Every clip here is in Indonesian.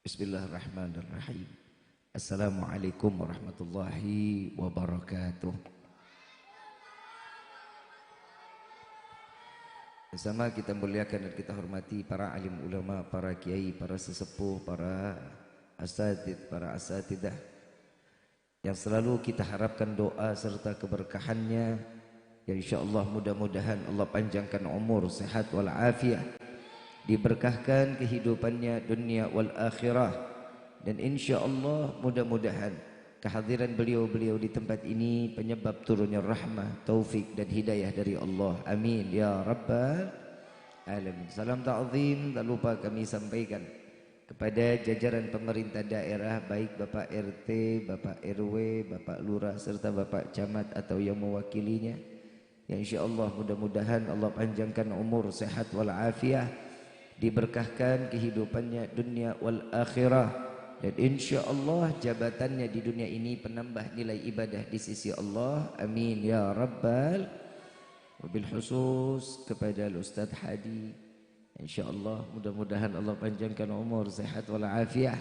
Bismillahirrahmanirrahim. Assalamualaikum warahmatullahi wabarakatuh. Bersama kita muliakan dan kita hormati para alim ulama, para kiai, para sesepuh, para asatidah yang selalu kita harapkan doa serta keberkahannya. Ya insyaallah mudah-mudahan Allah panjangkan umur, sehat wal afiat, diberkahkan kehidupannya dunia wal akhirah, dan insyaallah mudah-mudahan kehadiran beliau-beliau di tempat ini penyebab turunnya rahmah, taufik dan hidayah dari Allah. Amin ya rabbal alamin. Salam ta'zim tak lupa kami sampaikan kepada jajaran pemerintah daerah, baik Bapak RT, Bapak RW, Bapak Lurah serta Bapak Camat atau yang mewakilinya. Ya insyaallah mudah-mudahan Allah panjangkan umur, sehat wal afiat, diberkahkan kehidupannya dunia wal akhirah, dan insyaallah jabatannya di dunia ini penambah nilai ibadah di sisi Allah. Amin ya rabbal. Wabil khusus kepada Ustaz Hadi, insyaallah mudah-mudahan Allah panjangkan umur, sehat wal afiat,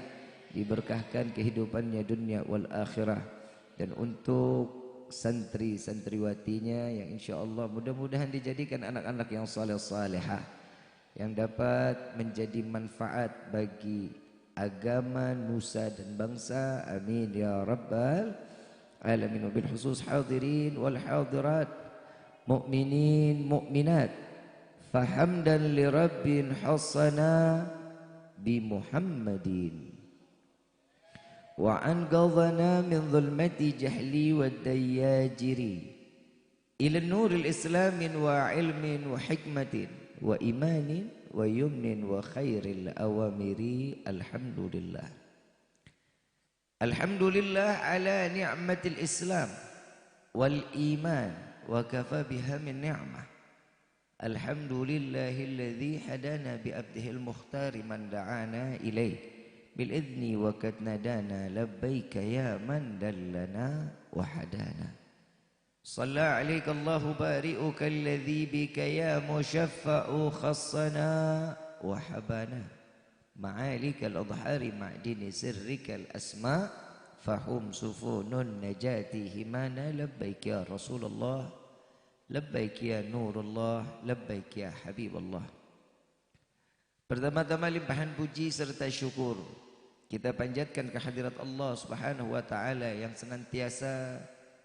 diberkahkan kehidupannya dunia wal akhirah, dan untuk santri-santriwatinya yang insyaallah mudah-mudahan dijadikan anak-anak yang saleh-salehah yang dapat menjadi manfaat bagi agama, nusa dan bangsa. Amin ya rabbal alamin. Wabil khusus hadirin wal hadirat, mu'minin mu'minat, fahamdan li rabbin hasana bi Muhammadin wa anqadhana min dhulmati jahli wad dayajiri ila nuril islamin wa ilmin wa hikmatin wa imanin wa yumnin wa khairil awamiri. Alhamdulillah. Alhamdulillah ala ni'matil islam wal iman wa kafa biha min ni'mah. Alhamdulillahilladzi hadana bi abdihil mukhtari man da'ana ilaih bil idni wa kad nadana labbaika ya man dallana wa hadana. صلى عليك الله بارئك الذي بك يا مشفع خصنا وحبانا معالك الأظهار معدن سرك الأسماء فهم سفون النجاة همانا لبيك يا رسول الله لبيك يا نور الله لبيك يا حبيب الله. Pertama-tama limpahan puji serta syukur kita panjatkan kehadirat Allah Subhanahu wa taala yang senantiasa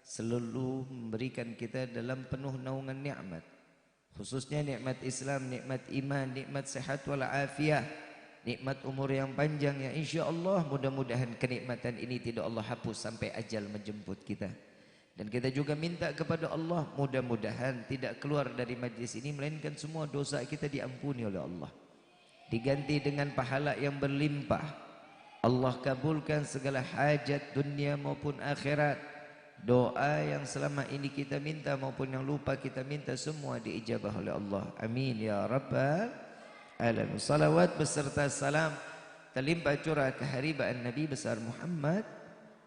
selalu memberikan kita dalam penuh naungan nikmat, khususnya nikmat Islam, nikmat iman, nikmat sehat wal afiat, nikmat umur yang panjang yang insyaallah mudah-mudahan kenikmatan ini tidak Allah hapus sampai ajal menjemput kita. Dan kita juga minta kepada Allah mudah-mudahan tidak keluar dari majlis ini melainkan semua dosa kita diampuni oleh Allah, diganti dengan pahala yang berlimpah. Allah kabulkan segala hajat dunia maupun akhirat. Doa yang selama ini kita minta maupun yang lupa kita minta semua diijabah oleh Allah. Amin ya rabbal alamin. Salawat beserta salam terlimpah curah keharibaan Nabi besar Muhammad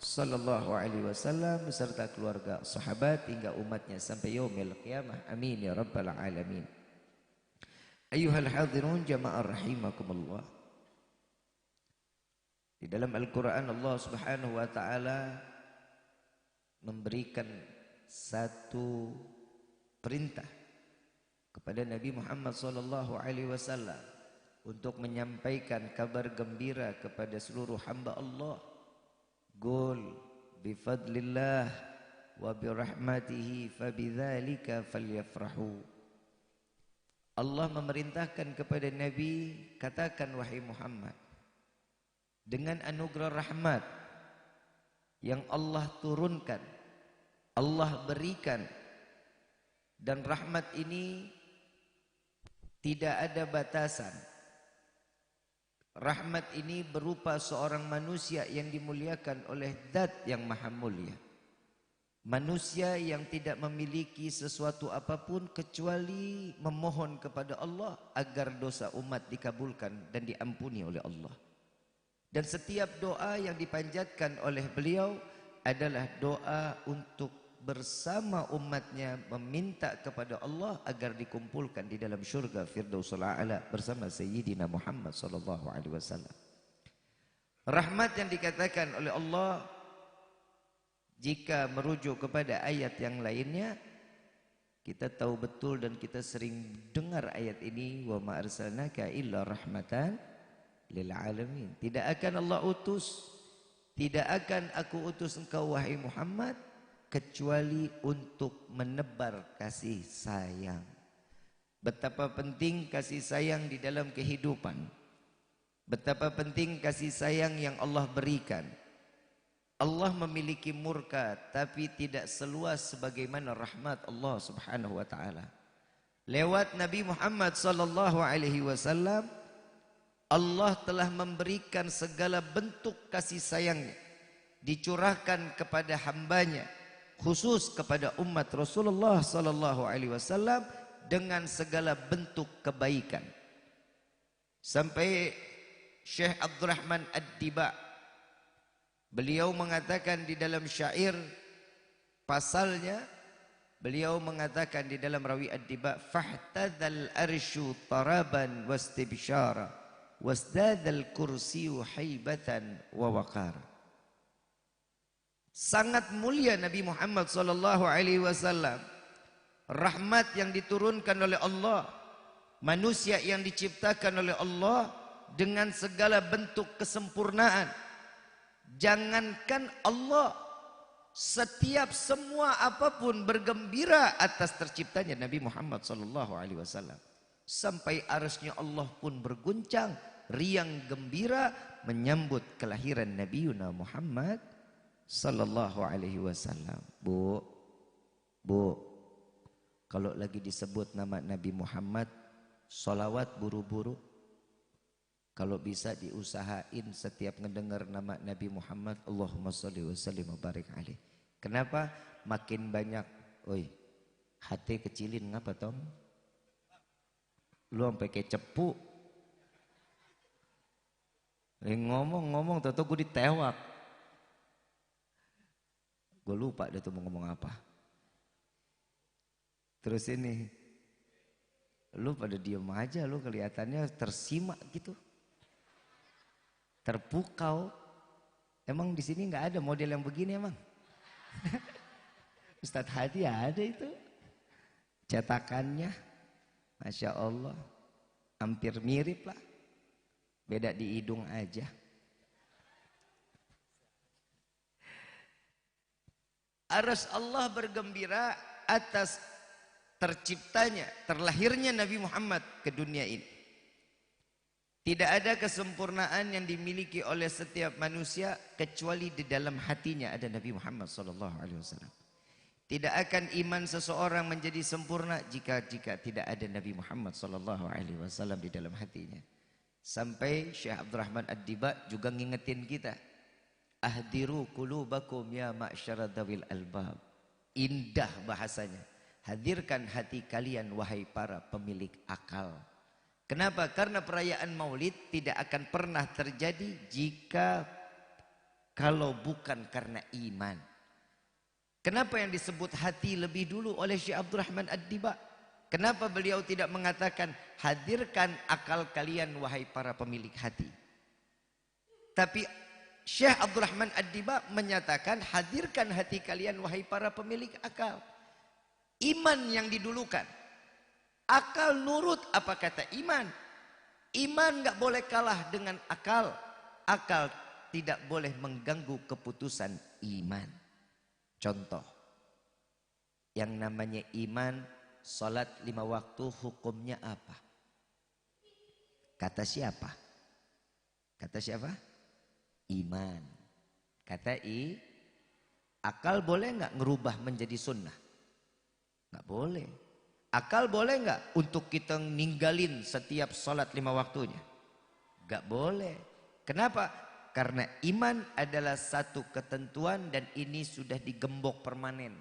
sallallahu alaihi wasallam beserta keluarga, sahabat hingga umatnya sampai yaumil qiyamah. Amin ya rabbal alamin. Ayyuhal hadirun jama'ar rahimakumullah. Di dalam Al-Qur'an Allah Subhanahu wa taala memberikan satu perintah kepada Nabi Muhammad sallallahu alaihi wasallam untuk menyampaikan kabar gembira kepada seluruh hamba Allah. Qul bi fadlillah wa bi rahmatihi fabidzalika falyafrahu. Allah memerintahkan kepada Nabi, katakan wahai Muhammad, dengan anugerah rahmat yang Allah turunkan, Allah berikan, dan rahmat ini tidak ada batasan. Rahmat ini berupa seorang manusia yang dimuliakan oleh Zat yang maha mulia, manusia yang tidak memiliki sesuatu apapun kecuali memohon kepada Allah agar dosa umat dikabulkan dan diampuni oleh Allah. Dan setiap doa yang dipanjatkan oleh beliau adalah doa untuk bersama umatnya meminta kepada Allah agar dikumpulkan di dalam syurga Firdausul A'la bersama Sayyidina Muhammad sallallahu alaihi wasallam. Rahmat yang dikatakan oleh Allah, jika merujuk kepada ayat yang lainnya, kita tahu betul dan kita sering dengar ayat ini, wa ma arsalnaka illa rahmatan lil alamin. Tidak akan Allah utus, tidak akan aku utus engkau wahai Muhammad kecuali untuk menebar kasih sayang. Betapa penting kasih sayang di dalam kehidupan. Betapa penting kasih sayang yang Allah berikan. Allah memiliki murka tapi tidak seluas sebagaimana rahmat Allah Subhanahu wa taala. Lewat Nabi Muhammad sallallahu alaihi wasallam, Allah telah memberikan segala bentuk kasih sayangnya dicurahkan kepada hambanya, khusus kepada umat Rasulullah sallallahu alaihi wasallam dengan segala bentuk kebaikan. Sampai Syekh Abdurrahman Ad-Diba, beliau mengatakan di dalam syair pasalnya, beliau mengatakan di dalam rawi Ad-Diba, fahtadzal arsyu taraban wastibsyara wasdadzal kursiyyu haibatan wa waqar. Sangat mulia Nabi Muhammad sallallahu alaihi wasallam, rahmat yang diturunkan oleh Allah, manusia yang diciptakan oleh Allah dengan segala bentuk kesempurnaan. Jangankan Allah, setiap semua apapun bergembira atas terciptanya Nabi Muhammad sallallahu alaihi wasallam. Sampai arsy-Nya Allah pun berguncang, riang gembira menyambut kelahiran Nabi Muhammad sallallahu alaihi wasallam. Bu, kalau lagi disebut nama Nabi Muhammad, sholawat buru-buru. Kalau bisa diusahain setiap ngedengar nama Nabi Muhammad, Allahumma sholli wa sallim wa barik alaih. Kenapa? Makin banyak, hati kecilin ngapa Tom? Lu sampai kayak cepu. Ngomong-ngomong, tahu gue ditewak. Gue lupa dia tuh mau ngomong apa. Terus ini, lu pada diem aja, lu kelihatannya tersimak gitu. Terpukau. Emang di sini nggak ada model yang begini emang? Ustadz Hadi ada itu cetakannya, Masya Allah, hampir mirip lah, beda di hidung aja. Arsy Allah bergembira atas terciptanya, terlahirnya Nabi Muhammad ke dunia ini. Tidak ada kesempurnaan yang dimiliki oleh setiap manusia kecuali di dalam hatinya ada Nabi Muhammad SAW. Tidak akan iman seseorang menjadi sempurna jika tidak ada Nabi Muhammad SAW di dalam hatinya. Sampai Syekh Abdurrahman Ad-Diba juga ngingetin kita, ahdiru qulubakum ya ma'syara dzawil albab. Indah bahasanya. Hadirkan hati kalian wahai para pemilik akal. Kenapa? Karena perayaan Maulid tidak akan pernah terjadi kalau bukan karena iman. Kenapa yang disebut hati lebih dulu oleh Syekh Abdurrahman Ad-Diba? Kenapa beliau tidak mengatakan hadirkan akal kalian wahai para pemilik hati? Tapi Syekh Abdurrahman Ad-Diba menyatakan hadirkan hati kalian wahai para pemilik akal. Iman yang didulukan. Akal nurut apa kata iman. Iman gak boleh kalah dengan akal. Akal tidak boleh mengganggu keputusan iman. Contoh, yang namanya iman, salat 5 waktu hukumnya apa? Kata siapa? Kata siapa? Iman. Kata akal boleh gak ngerubah menjadi sunnah? Gak boleh. Akal boleh nggak untuk kita ninggalin setiap sholat 5 waktunya? Gak boleh. Kenapa? Karena iman adalah satu ketentuan dan ini sudah digembok permanen.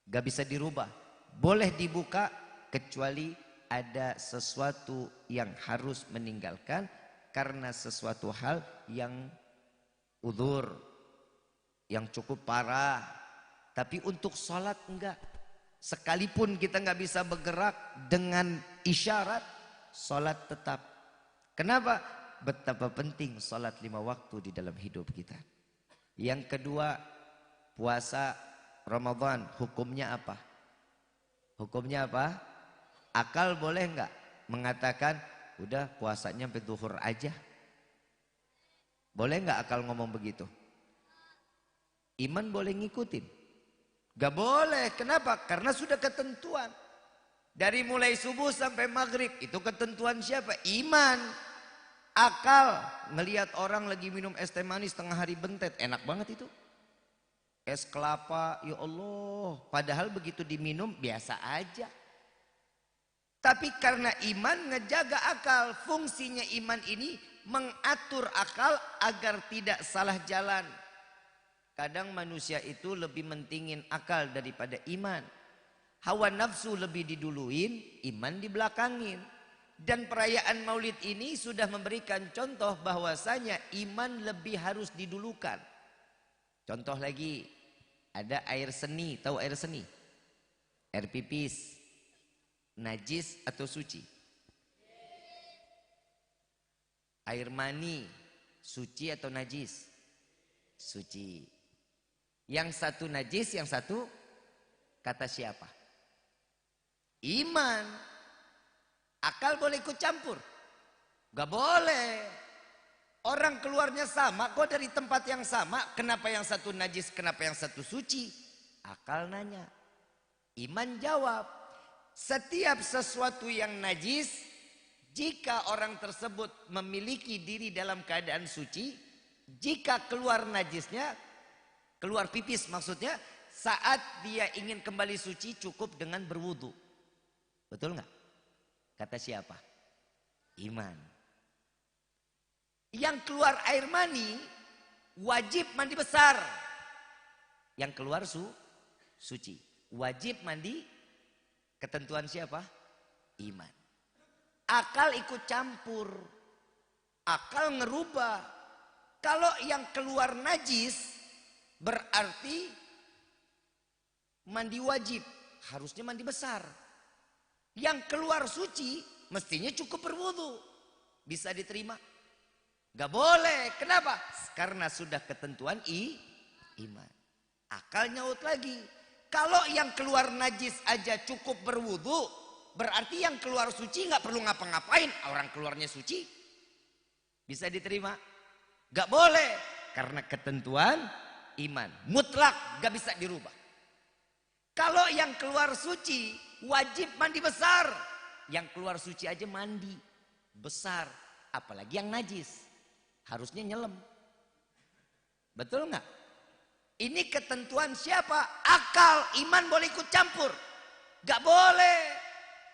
Gak bisa dirubah. Boleh dibuka kecuali ada sesuatu yang harus meninggalkan karena sesuatu hal yang udzur, yang cukup parah. Tapi untuk sholat enggak. Sekalipun kita nggak bisa bergerak dengan isyarat, sholat tetap. Kenapa? betapa penting sholat 5 waktu di dalam hidup kita. Yang kedua, puasa Ramadan, hukumnya apa? Hukumnya apa? Akal boleh enggak mengatakan, udah puasanya sampai zuhur aja? Boleh enggak akal ngomong begitu? Iman boleh ngikutin? Gak boleh, kenapa? Karena sudah ketentuan. Dari mulai subuh sampai maghrib, itu ketentuan siapa? Iman. Akal, ngelihat orang lagi minum es teh manis tengah hari bentet, enak banget itu. Es kelapa, ya Allah, padahal begitu diminum biasa aja. Tapi karena iman ngejaga akal, fungsinya iman ini mengatur akal agar tidak salah jalan. Kadang manusia itu lebih mentingin akal daripada iman. Hawa nafsu lebih diduluin, iman dibelakangin. Dan perayaan Maulid ini sudah memberikan contoh bahwasanya iman lebih harus didulukan. Contoh lagi, ada air seni, tahu air seni? Air pipis, najis atau suci? Air mani, suci atau najis? Suci. Yang satu najis, yang satu kata siapa? Iman. Akal boleh ikut campur? Gak boleh. Orang keluarnya sama, kok dari tempat yang sama, kenapa yang satu najis, kenapa yang satu suci? Akal nanya. Iman jawab. Setiap sesuatu yang najis, jika orang tersebut memiliki diri dalam keadaan suci, jika keluar najisnya, keluar pipis maksudnya, saat dia ingin kembali suci cukup dengan berwudu. Betul nggak? Kata siapa? Iman. Yang keluar air mani wajib mandi besar. Yang keluar suci. Wajib mandi, ketentuan siapa? Iman. Akal ikut campur. Akal ngerubah. Kalau yang keluar najis berarti mandi wajib. Harusnya mandi besar. Yang keluar suci mestinya cukup berwudu. Bisa diterima? Gak boleh. Kenapa? Karena sudah ketentuan iman. Akal nyaut lagi. Kalau yang keluar najis aja cukup berwudu, berarti yang keluar suci gak perlu ngapa-ngapain. Orang keluarnya suci. Bisa diterima? Gak boleh. Karena ketentuan iman. Mutlak gak bisa dirubah. Kalau yang keluar suci wajib mandi besar. Yang keluar suci aja mandi besar. Apalagi yang najis. Harusnya nyelam. Betul nggak? Ini ketentuan siapa? Akal, iman boleh ikut campur. Gak boleh.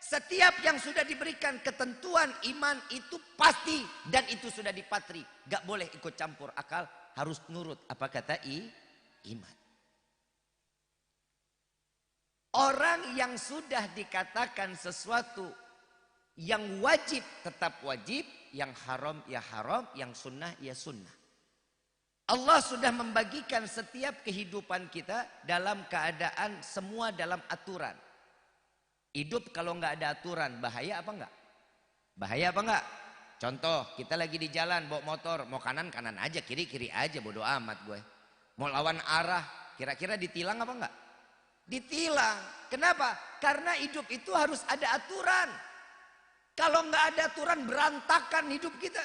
Setiap yang sudah diberikan ketentuan iman itu pasti. Dan itu sudah dipatri. Gak boleh ikut campur. Akal harus nurut. Apa kata iman? Orang yang sudah dikatakan sesuatu yang wajib tetap wajib, yang haram ya haram, yang sunnah ya sunnah. Allah sudah membagikan setiap kehidupan kita dalam keadaan semua dalam aturan. Hidup kalau nggak ada aturan bahaya apa enggak? Bahaya apa enggak? Contoh, kita lagi di jalan bawa motor, mau kanan kanan aja, kiri kiri aja, bodo amat gue. Mau lawan arah, kira-kira ditilang apa enggak? Ditilang. Kenapa? Karena hidup itu harus ada aturan. Kalau nggak ada aturan berantakan hidup kita.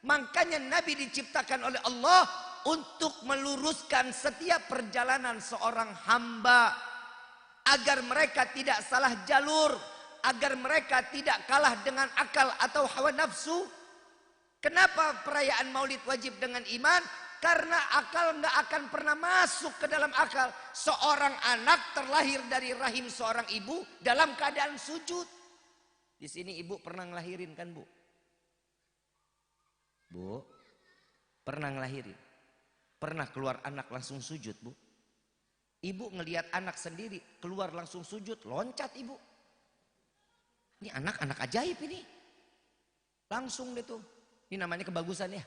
Makanya Nabi diciptakan oleh Allah untuk meluruskan setiap perjalanan seorang hamba. Agar mereka tidak salah jalur. Agar mereka tidak kalah dengan akal atau hawa nafsu. Kenapa perayaan Maulid wajib dengan iman? Karena akal nggak akan pernah masuk ke dalam akal. Seorang anak terlahir dari rahim seorang ibu dalam keadaan sujud. Di sini ibu pernah ngelahirin kan bu? Bu, pernah ngelahirin? Pernah keluar anak langsung sujud bu? Ibu ngelihat anak sendiri keluar langsung sujud, loncat ibu. Ini anak-anak ajaib ini. Langsung deh tuh. Ini namanya kebagusan ya.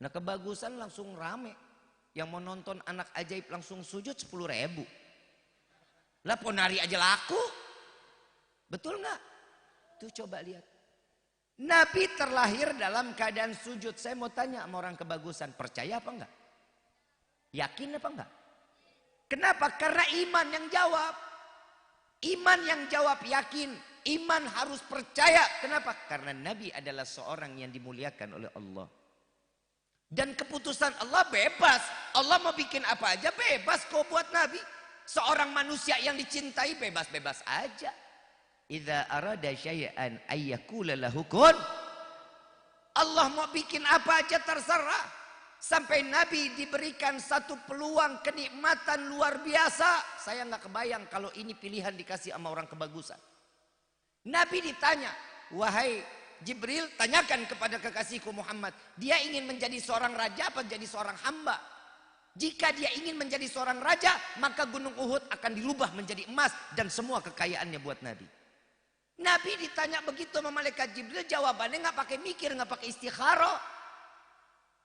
Nah kebagusan langsung rame. Yang mau nonton anak ajaib langsung sujud 10.000. Lah ponari aja laku. Betul nggak? Tuh coba lihat. Nabi terlahir dalam keadaan sujud. Saya mau tanya sama orang kebagusan, percaya apa enggak? Yakin apa enggak? Kenapa? Karena iman yang jawab. Iman yang jawab yakin. Iman harus percaya. Kenapa? Karena Nabi adalah seorang yang dimuliakan oleh Allah. Dan keputusan Allah bebas. Allah mau bikin apa aja bebas kok buat Nabi. Seorang manusia yang dicintai bebas-bebas aja. Idza arada syai'an ayyakula lahu kun. Allah mau bikin apa aja terserah. Sampai Nabi diberikan satu peluang kenikmatan luar biasa. Saya nggak kebayang kalau ini pilihan dikasih sama orang kebagusan. Nabi ditanya, wahai Jibril, tanyakan kepada kekasihku Muhammad, dia ingin menjadi seorang raja apa jadi seorang hamba? Jika dia ingin menjadi seorang raja, maka gunung Uhud akan dirubah menjadi emas dan semua kekayaannya buat Nabi. Nabi ditanya begitu sama malaikat Jibril, jawabannya nggak pakai mikir, nggak pakai istikharah.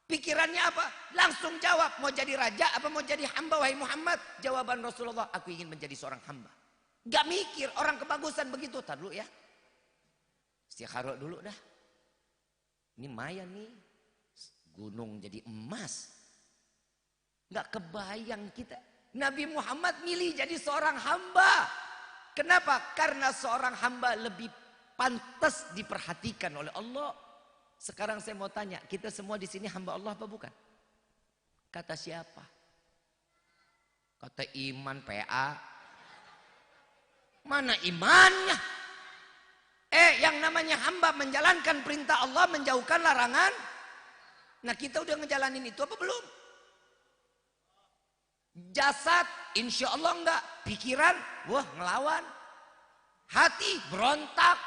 Pikirannya apa? Langsung jawab, mau jadi raja apa mau jadi hamba wahai Muhammad? Jawaban Rasulullah, aku ingin menjadi seorang hamba. Gak mikir, orang kebagusan begitu. Tar dulu ya, istikharah dulu dah. Ini maya nih, gunung jadi emas. Gak kebayang kita. Nabi Muhammad milih jadi seorang hamba. Kenapa? Karena seorang hamba lebih pantas diperhatikan oleh Allah. Sekarang saya mau tanya, kita semua di sini hamba Allah apa bukan? Kata siapa? Kata iman PA. Mana imannya? Yang namanya hamba menjalankan perintah Allah, menjauhkan larangan. Nah, kita udah ngejalanin itu apa belum? Jasad, insya Allah enggak. Pikiran, wah ngelawan. Hati, berontak.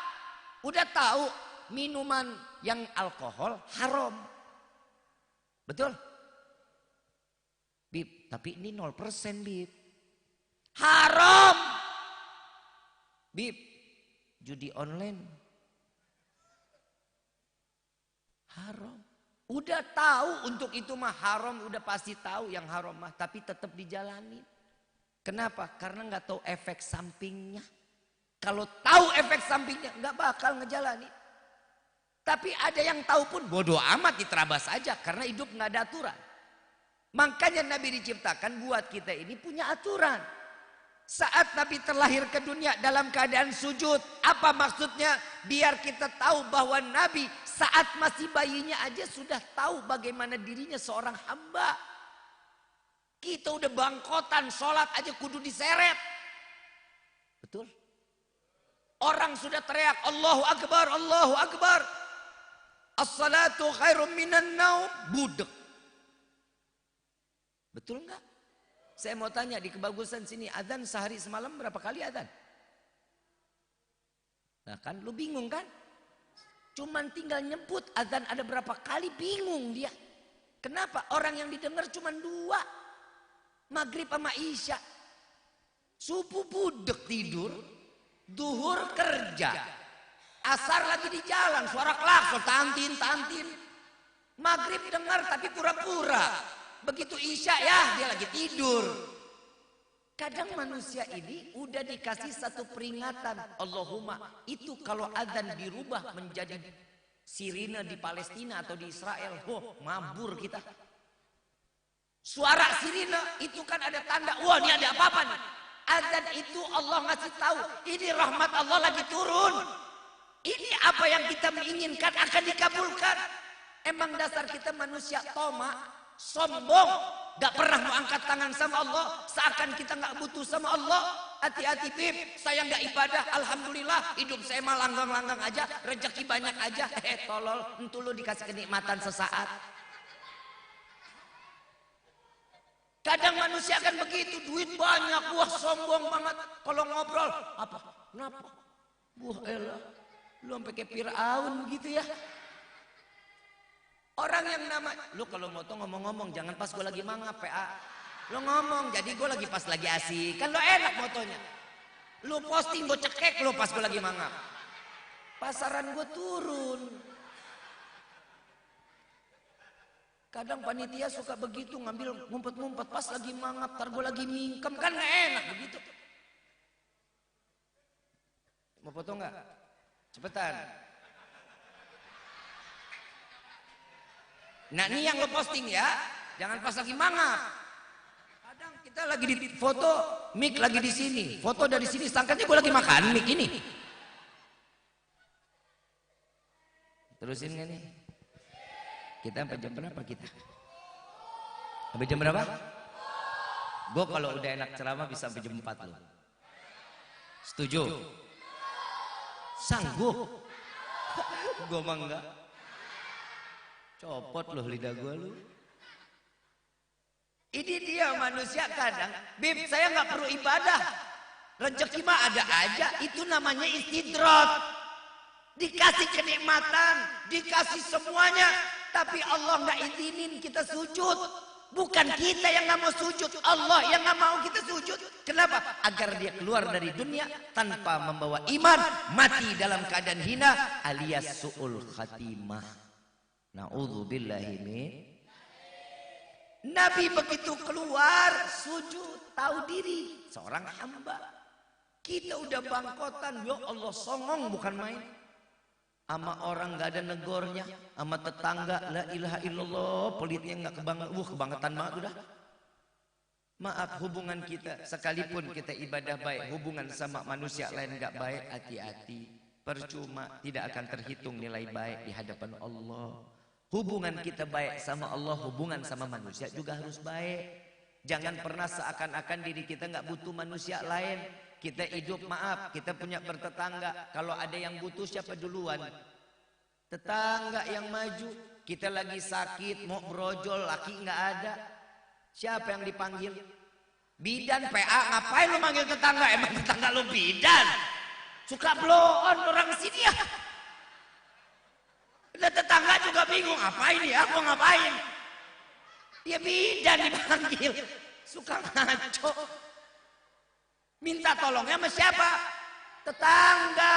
Udah tahu minuman yang alkohol haram. Betul? Bib, tapi ini 0% Bib. Haram. Bib, judi online. Haram. Udah tahu untuk itu mah haram, udah pasti tahu yang haram mah, tapi tetap dijalani. Kenapa? Karena nggak tahu efek sampingnya. Kalau tahu efek sampingnya nggak bakal ngejalani. Tapi ada yang tahu pun bodoh amat, diterabas aja karena hidup nggak ada aturan. Makanya Nabi diciptakan buat kita ini punya aturan. Saat Nabi terlahir ke dunia dalam keadaan sujud, apa maksudnya? Biar kita tahu bahwa Nabi saat masih bayinya aja sudah tahu bagaimana dirinya seorang hamba. Kita udah bangkotan, sholat aja kudu diseret. Betul? Orang sudah teriak Allahu Akbar, Allahu Akbar. As-salatu khairum minan naum. Budek. Betul enggak? Saya mau tanya di kebagusan sini, adzan sehari semalam berapa kali adzan? Nah kan lu bingung kan? Cuman tinggal nyebut adzan ada berapa kali, bingung dia. Kenapa? Orang yang didengar cuman 2. Maghrib sama Isya. Subuh budek tidur, duhur kerja. Asar lagi di jalan, suara klakson, tantin. Maghrib dengar tapi pura-pura. Begitu Isya ya dia lagi tidur. Kadang manusia ini udah dikasih satu peringatan. Allahumma, itu kalau adzan dirubah menjadi sirine di Palestina atau di Israel, mabur kita. Suara sirine itu kan ada tanda, wah ini ada apa-apa nih. Adzan itu Allah ngasih tahu, ini rahmat Allah lagi turun. Ini apa yang kita menginginkan akan dikabulkan. Emang dasar kita manusia toma, sombong, gak pernah mau angkat tangan sama Allah, seakan kita gak butuh sama Allah. Hati-hati Bib, saya gak ibadah, alhamdulillah hidup saya mah langgang-langgang aja, rezeki banyak aja. Tolol, entu lu dikasih kenikmatan sesaat. Kadang manusia kan begitu, duit banyak, wah sombong banget. Kalau ngobrol, apa? Kenapa? Wah elah, lu sampai kayak Fir'aun begitu ya. Orang yang nama, lu kalau moto ngomong-ngomong jangan pas gue lagi mangap PA. Lu ngomong, jadi gue lagi pas lagi asik. Kan lo enak motonya. Lu posting gue cekek lu pas gue lagi mangap. Pasaran gue turun. Kadang panitia suka begitu, ngambil ngumpet-ngumpet pas lagi mangap, tar gue lagi mingkem, kan gak enak begitu. Mau foto nggak? Cepetan. Nah ini yang lo posting ya, jangan pas lagi mangap. Kadang kita lagi di foto, mic lagi di sini, foto dari sini, sangkanya gue lagi makan mic ini. Terusin gak nih? Kita sampai jam berapa kita? Sampai jam berapa? Gue kalau udah enak ceramah bisa sampai jam 4 loh. Setuju? Sanggup? Gue mah enggak. Copot loh lidah gue lu. Ini dia manusia kadang, Bib saya nggak perlu ibadah, rezeki mah ada aja, itu namanya istidrat. Dikasih kenikmatan, dikasih semuanya, tapi Allah nggak izinin kita sujud. Bukan kita yang nggak mau sujud, Allah yang nggak mau kita sujud. Kenapa? Agar dia keluar dari dunia tanpa membawa iman, mati dalam keadaan hina, alias su'ul khatimah. Na'udzubillahi min. Nabi begitu keluar sujud, tahu diri, seorang hamba. Kita udah bangkotan, ya Allah, songong bukan main. Sama orang gak ada negornya, sama tetangga, la ilaha illallah, pelitnya gak kebangetan banget udah. Maaf, hubungan kita, sekalipun kita ibadah baik, hubungan sama manusia lain gak baik, hati-hati. Percuma, tidak akan terhitung nilai baik di hadapan Allah. Hubungan kita baik sama Allah, hubungan sama manusia juga harus baik. Jangan pernah seakan-akan diri kita nggak butuh manusia lain. Kita hidup, maaf, kita punya bertetangga. Kalau ada yang butuh siapa duluan? Tetangga yang maju. Kita lagi sakit, mau brojol, laki nggak ada. Siapa yang dipanggil? Bidan, PA, ngapain lu manggil tetangga? Emang tetangga lu bidan? Suka blow on orang sini ya. Udah tetangga juga bingung, ngapain ya, mau ngapain? Ya bidan dipanggil, suka ngaco. Minta tolongnya sama siapa? Tetangga.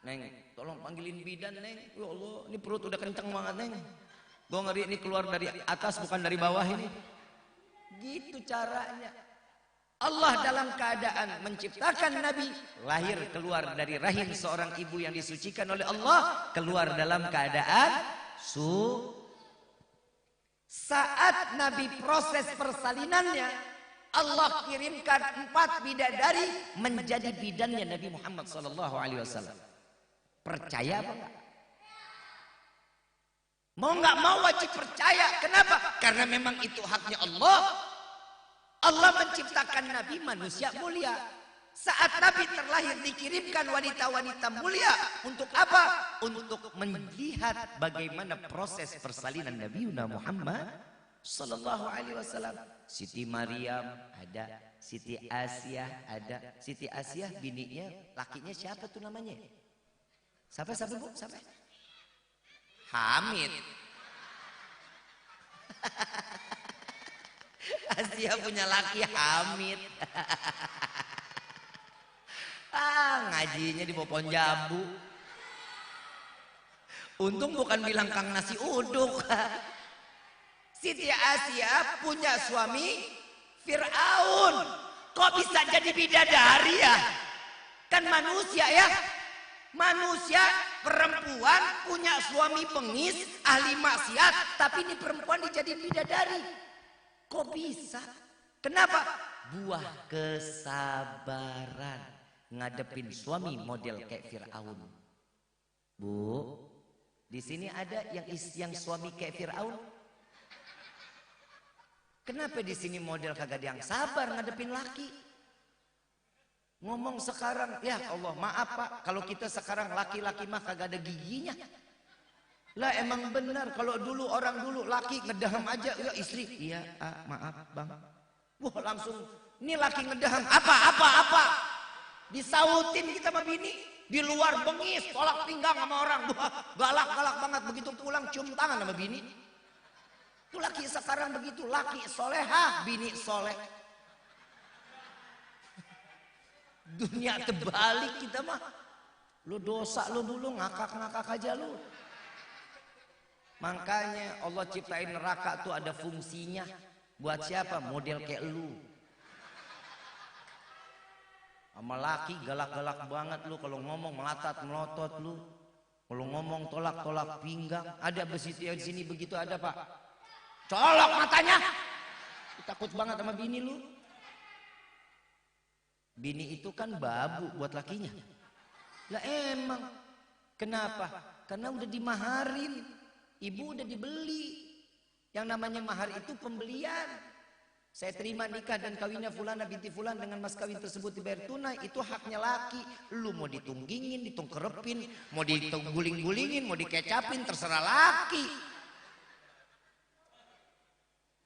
Neng, tolong panggilin bidan, Neng. Ya Allah, ini perut udah kenceng banget, Neng. Gue ngeri ini keluar dari atas bukan dari bawah ini. Gitu caranya. Allah dalam keadaan menciptakan Nabi, lahir keluar dari rahim seorang ibu yang disucikan oleh Allah, keluar dalam keadaan saat Nabi proses persalinannya, Allah kirimkan 4 bidadari menjadi bidannya Nabi Muhammad SAW. Percaya apa enggak? Mau nggak mau wajib percaya. Kenapa? Karena memang itu haknya Allah. Allah menciptakan Nabi manusia mulia. Saat Nabi terlahir dikirimkan wanita-wanita mulia. Untuk apa? Untuk melihat bagaimana proses persalinan Nabi Muhammad Sallallahu Alaihi Wasallam. Siti Maryam ada, Siti Asia ada. Siti Asia bininya, lakinya siapa tuh namanya? Siapa bu? Siapa? Hamid. Asia punya laki Hamid. Ngajinya di pohon jambu. Untung bukan bilang kang nasi uduk. Siti Asia punya suami Fir'aun. Kok bisa jadi bidadari ya? Kan manusia ya. Manusia perempuan punya suami bengis, ahli maksiat, tapi ini perempuan dijadiin bidadari. Kok bisa? Kenapa? Buah kesabaran ngadepin suami model kayak Fir'aun. Bu, di sini ada yang suami kayak Fir'aun? Kenapa di sini model kagak ada yang sabar ngadepin laki? Ngomong sekarang, ya Allah maaf Pak, kalau kita sekarang laki-laki mah kagak ada giginya. Lah emang benar, kalau dulu orang dulu laki ngedaham aja, ya istri, iya maaf bang. Wah langsung, ini laki ngedaham, apa? Disautin kita sama bini, di luar bengis, tolak pinggang sama orang. Wah galak banget, begitu pulang cium tangan sama bini. Itu laki sekarang begitu, laki solehah, bini soleh. Dunia terbalik kita mah. Lu dosa lu dulu, ngakak-ngakak aja lu. Makanya Allah ciptain neraka tuh ada fungsinya. Buat siapa? Model kayak lu. Sama laki galak-galak banget lu, kalau ngomong melatat melotot lu. Kalau ngomong tolak-tolak pinggang, ada besi yang di sini begitu ada Pak. Colok matanya. Takut banget sama bini lu. Bini itu kan babu buat lakinya. Lah emang. Kenapa? Karena udah dimaharin. Ibu udah dibeli. Yang namanya mahar itu pembelian. Saya terima nikah dan kawinnya fulana binti fulan dengan mas kawin tersebut dibayar tunai. Itu haknya laki. Lu mau ditunggingin, ditungkerepin, mau diguling-gulingin, mau dikecapin, terserah laki.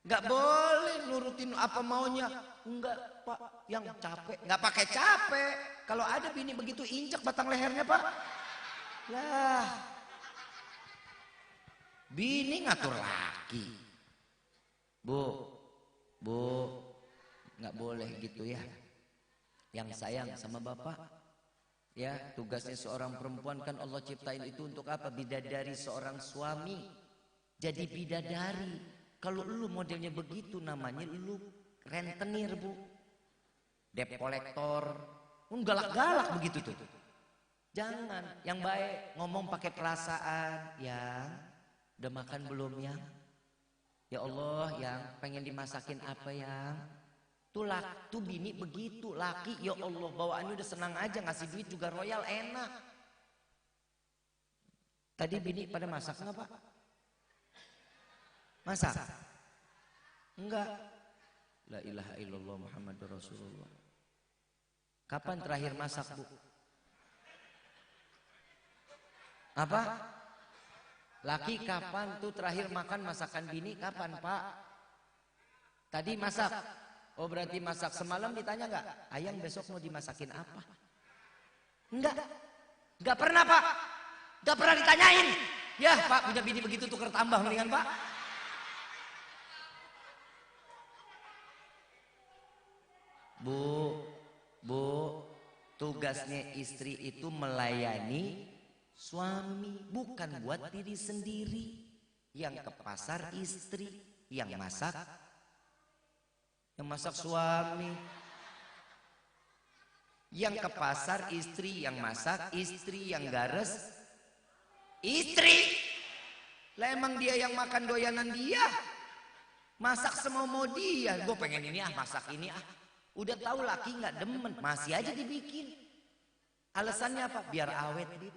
Gak boleh nurutin apa maunya. Enggak Pak, yang capek. Gak pakai capek. Kalau ada bini begitu injak batang lehernya Pak. Lah. Bini ngatur laki. Bu, nggak boleh gitu ya. Yang sayang sama bapak, ya tugasnya seorang perempuan kan Allah ciptain itu untuk apa? Bidadari seorang suami. Jadi bidadari. Kalau lu modelnya begitu namanya lu rentenir bu, debt collector, galak-galak begitu tuh. Jangan, yang baik ngomong pakai perasaan. Ya, udah makan belum ya? Ya Allah yang pengen dimasakin apa yang tuh bini begitu laki ya Allah bawaannya udah senang aja ngasih duit juga royal enak. Tadi bini pada masak nggak Pak? Masak? Enggak. La ilaha illallah Muhammadur Rasulullah. Kapan terakhir masak Bu? Apa? Laki kapan tuh terakhir makan masakan bini kapan Pak? Tadi masak. Oh berarti masak semalam ditanya nggak? Ayang besok mau dimasakin apa? Enggak. Enggak pernah Pak. Enggak pernah ditanyain. Ya Pak punya bini begitu tuker tambah mendingan Pak. Bu, tugasnya istri itu melayani suami, bukan buat diri sendiri. Yang ke pasar istri, yang masak suami. Yang ke pasar istri, yang masak istri, yang gares istri. Lah emang dia yang makan doyanan dia. Masak semau dia. Gue pengen ini masak ini Udah tahu laki nggak demen, masih aja dibikin. Alasannya apa? Biar awet dit.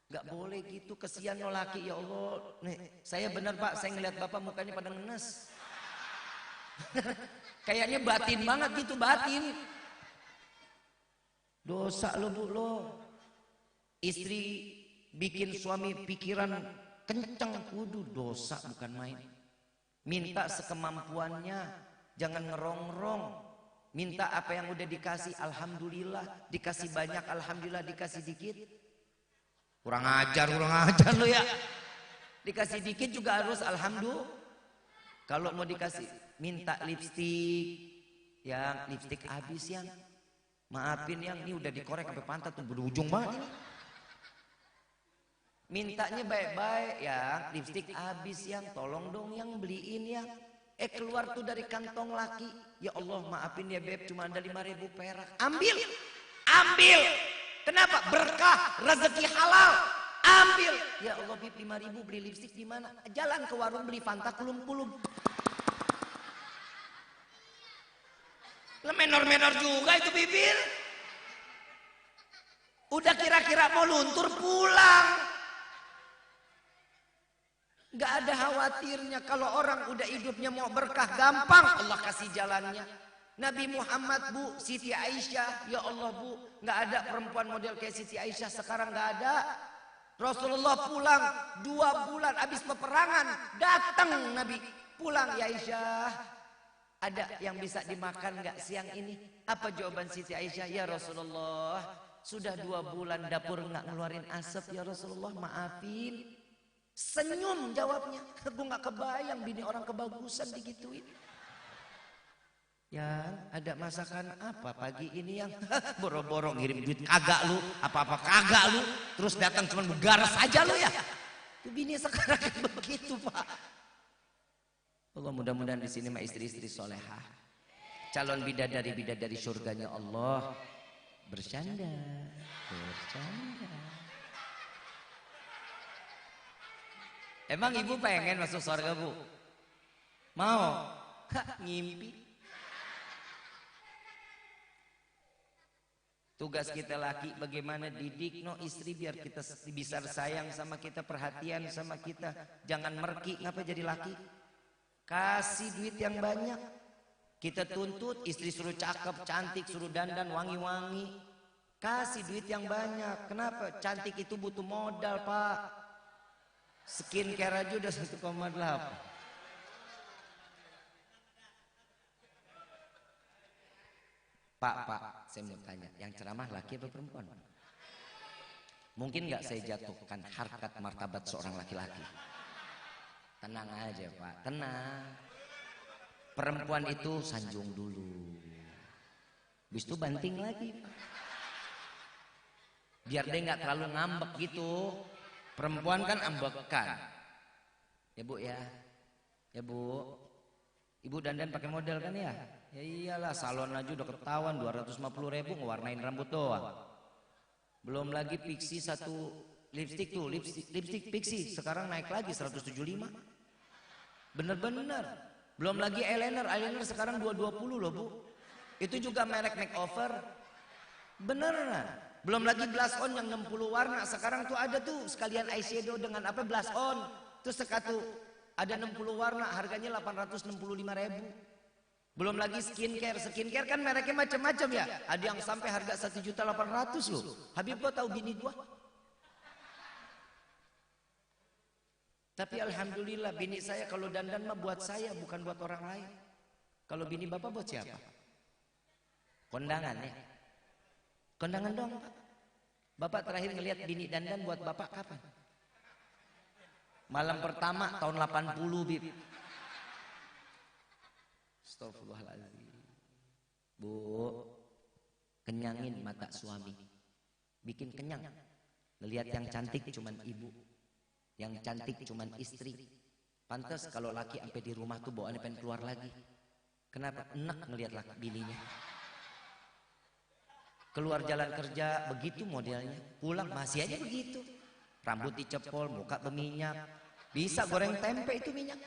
Gak boleh gitu, kesian no laki ya Allah. Nih, saya bener Pak, saya ngeliat Bapak mukanya pada ngenes. Kayaknya batin banget gitu, batin. Dosa lo Bu lo. Istri bikin suami pikiran kenceng, kudu dosa bukan main. Minta sekemampuannya, jangan ngerong-ngerong. Minta apa yang udah dikasih, alhamdulillah. Dikasih banyak, alhamdulillah. Dikasih dikit, kurang ajar lo ya. Dikasih dikit juga harus alhamdulillah. Kalau mau dikasih, minta lipstik, yang lipstik habis yang, maafin yang ini udah dikorek sampai pantat tuh berujung banget ini. Mintanya baik-baik ya, lipstik habis yang, tolong dong yang beliin yang. Keluar tuh dari kantong laki, ya Allah maafin ya beb, cuma ada 5.000 perak. Ambil. Kenapa? Berkah, rezeki halal. Ambil. Ya Allah bib 5.000 beli lipstik di mana? Jalan ke warung beli Fanta kulum-kulum. Menor-menor juga itu bibir. Udah kira-kira mau luntur pulang. Gak ada khawatirnya kalau orang udah hidupnya mau berkah gampang Allah kasih jalannya. Nabi Muhammad Bu, Siti Aisyah, ya Allah Bu, gak ada perempuan model kayak Siti Aisyah sekarang gak ada. Rasulullah pulang 2 bulan habis peperangan, datang Nabi pulang, ya Aisyah, ada yang bisa dimakan gak siang ini? Apa jawaban Siti Aisyah? Ya Rasulullah, sudah 2 bulan dapur gak ngeluarin asap ya Rasulullah, maafin. Senyum jawabnya. Gue gak kebayang bini orang kebagusan digituin. Ya ada masakan apa pagi ini yang boro-boro ngirim duit kagak lu, apa-apa kagak lu, terus datang cuma begaras aja lu ya. Tuh bini sekarang begitu Pak. Allah mudah-mudahan di sini mah istri-istri solehah, calon bidadari surganya Allah. Bercanda. Emang ibu pengen masuk surga, Bu? Mau? Ngimpi. Tugas kita laki bagaimana didik istri biar kita bisa sayang sama kita, perhatian sama kita. Jangan merki, ngapa jadi laki? Kasih duit yang banyak. Kita tuntut istri suruh cakep, cantik, suruh dandan, wangi-wangi. Kasih duit yang banyak. Kenapa? Cantik itu butuh modal, Pak. Skincare aja udah 1,8. Pak, saya mau tanya, yang ceramah laki atau perempuan? Mungkin nggak saya jatuhkan harkat martabat seorang laki-laki. Tenang aja, Pak, tenang. Perempuan itu sanjung dulu, habis itu banting lagi, biar dia nggak terlalu ngambek gitu. Perempuan kan ambekan, ya Bu ya, ya Bu. Ibu dandan pakai model kan ya? Ya iyalah, salon aja udah ketahuan 250.000 ngewarnain rambut doang. Belum lagi pixie satu lipstick tuh, lipstick pixie sekarang naik lagi 175. Bener-bener. Belum lagi eyeliner sekarang 220 loh, Bu. Itu juga merek makeover. Beneran. Belum lagi blush on yang 60 warna. Sekarang tuh ada tuh sekalian eyeshadow dengan apa, blush on. Terus sekatu ada 60 warna, harganya 865.000. Belum lagi skincare kan mereknya macam-macam ya. Ada yang sampai harga 1.800.000 loh. Habib, gua tahu bini gua. Tapi alhamdulillah bini saya kalau dandan mah buat saya, bukan buat orang lain. Kalau bini bapak buat siapa? Kondangan ya. Kondangan dong, Pak. Bapak terakhir ngelihat bini dandan buat bapak kapan? Malam pertama tahun 80, Bib. Astagfirullahaladzim. Bu, kenyangin mata suami. Bikin kenyang. Lihat yang cantik cuman ibu. Yang cantik cuman istri. Pantas kalau laki sampai di rumah tuh bawaannya pengen keluar lagi. Kenapa? Enak ngelihat laki bininya. Keluar jalan kerja begitu modelnya. Pulang masih aja begitu. Rambut dicepol, muka berminyak. Bisa goreng tempe itu minyak.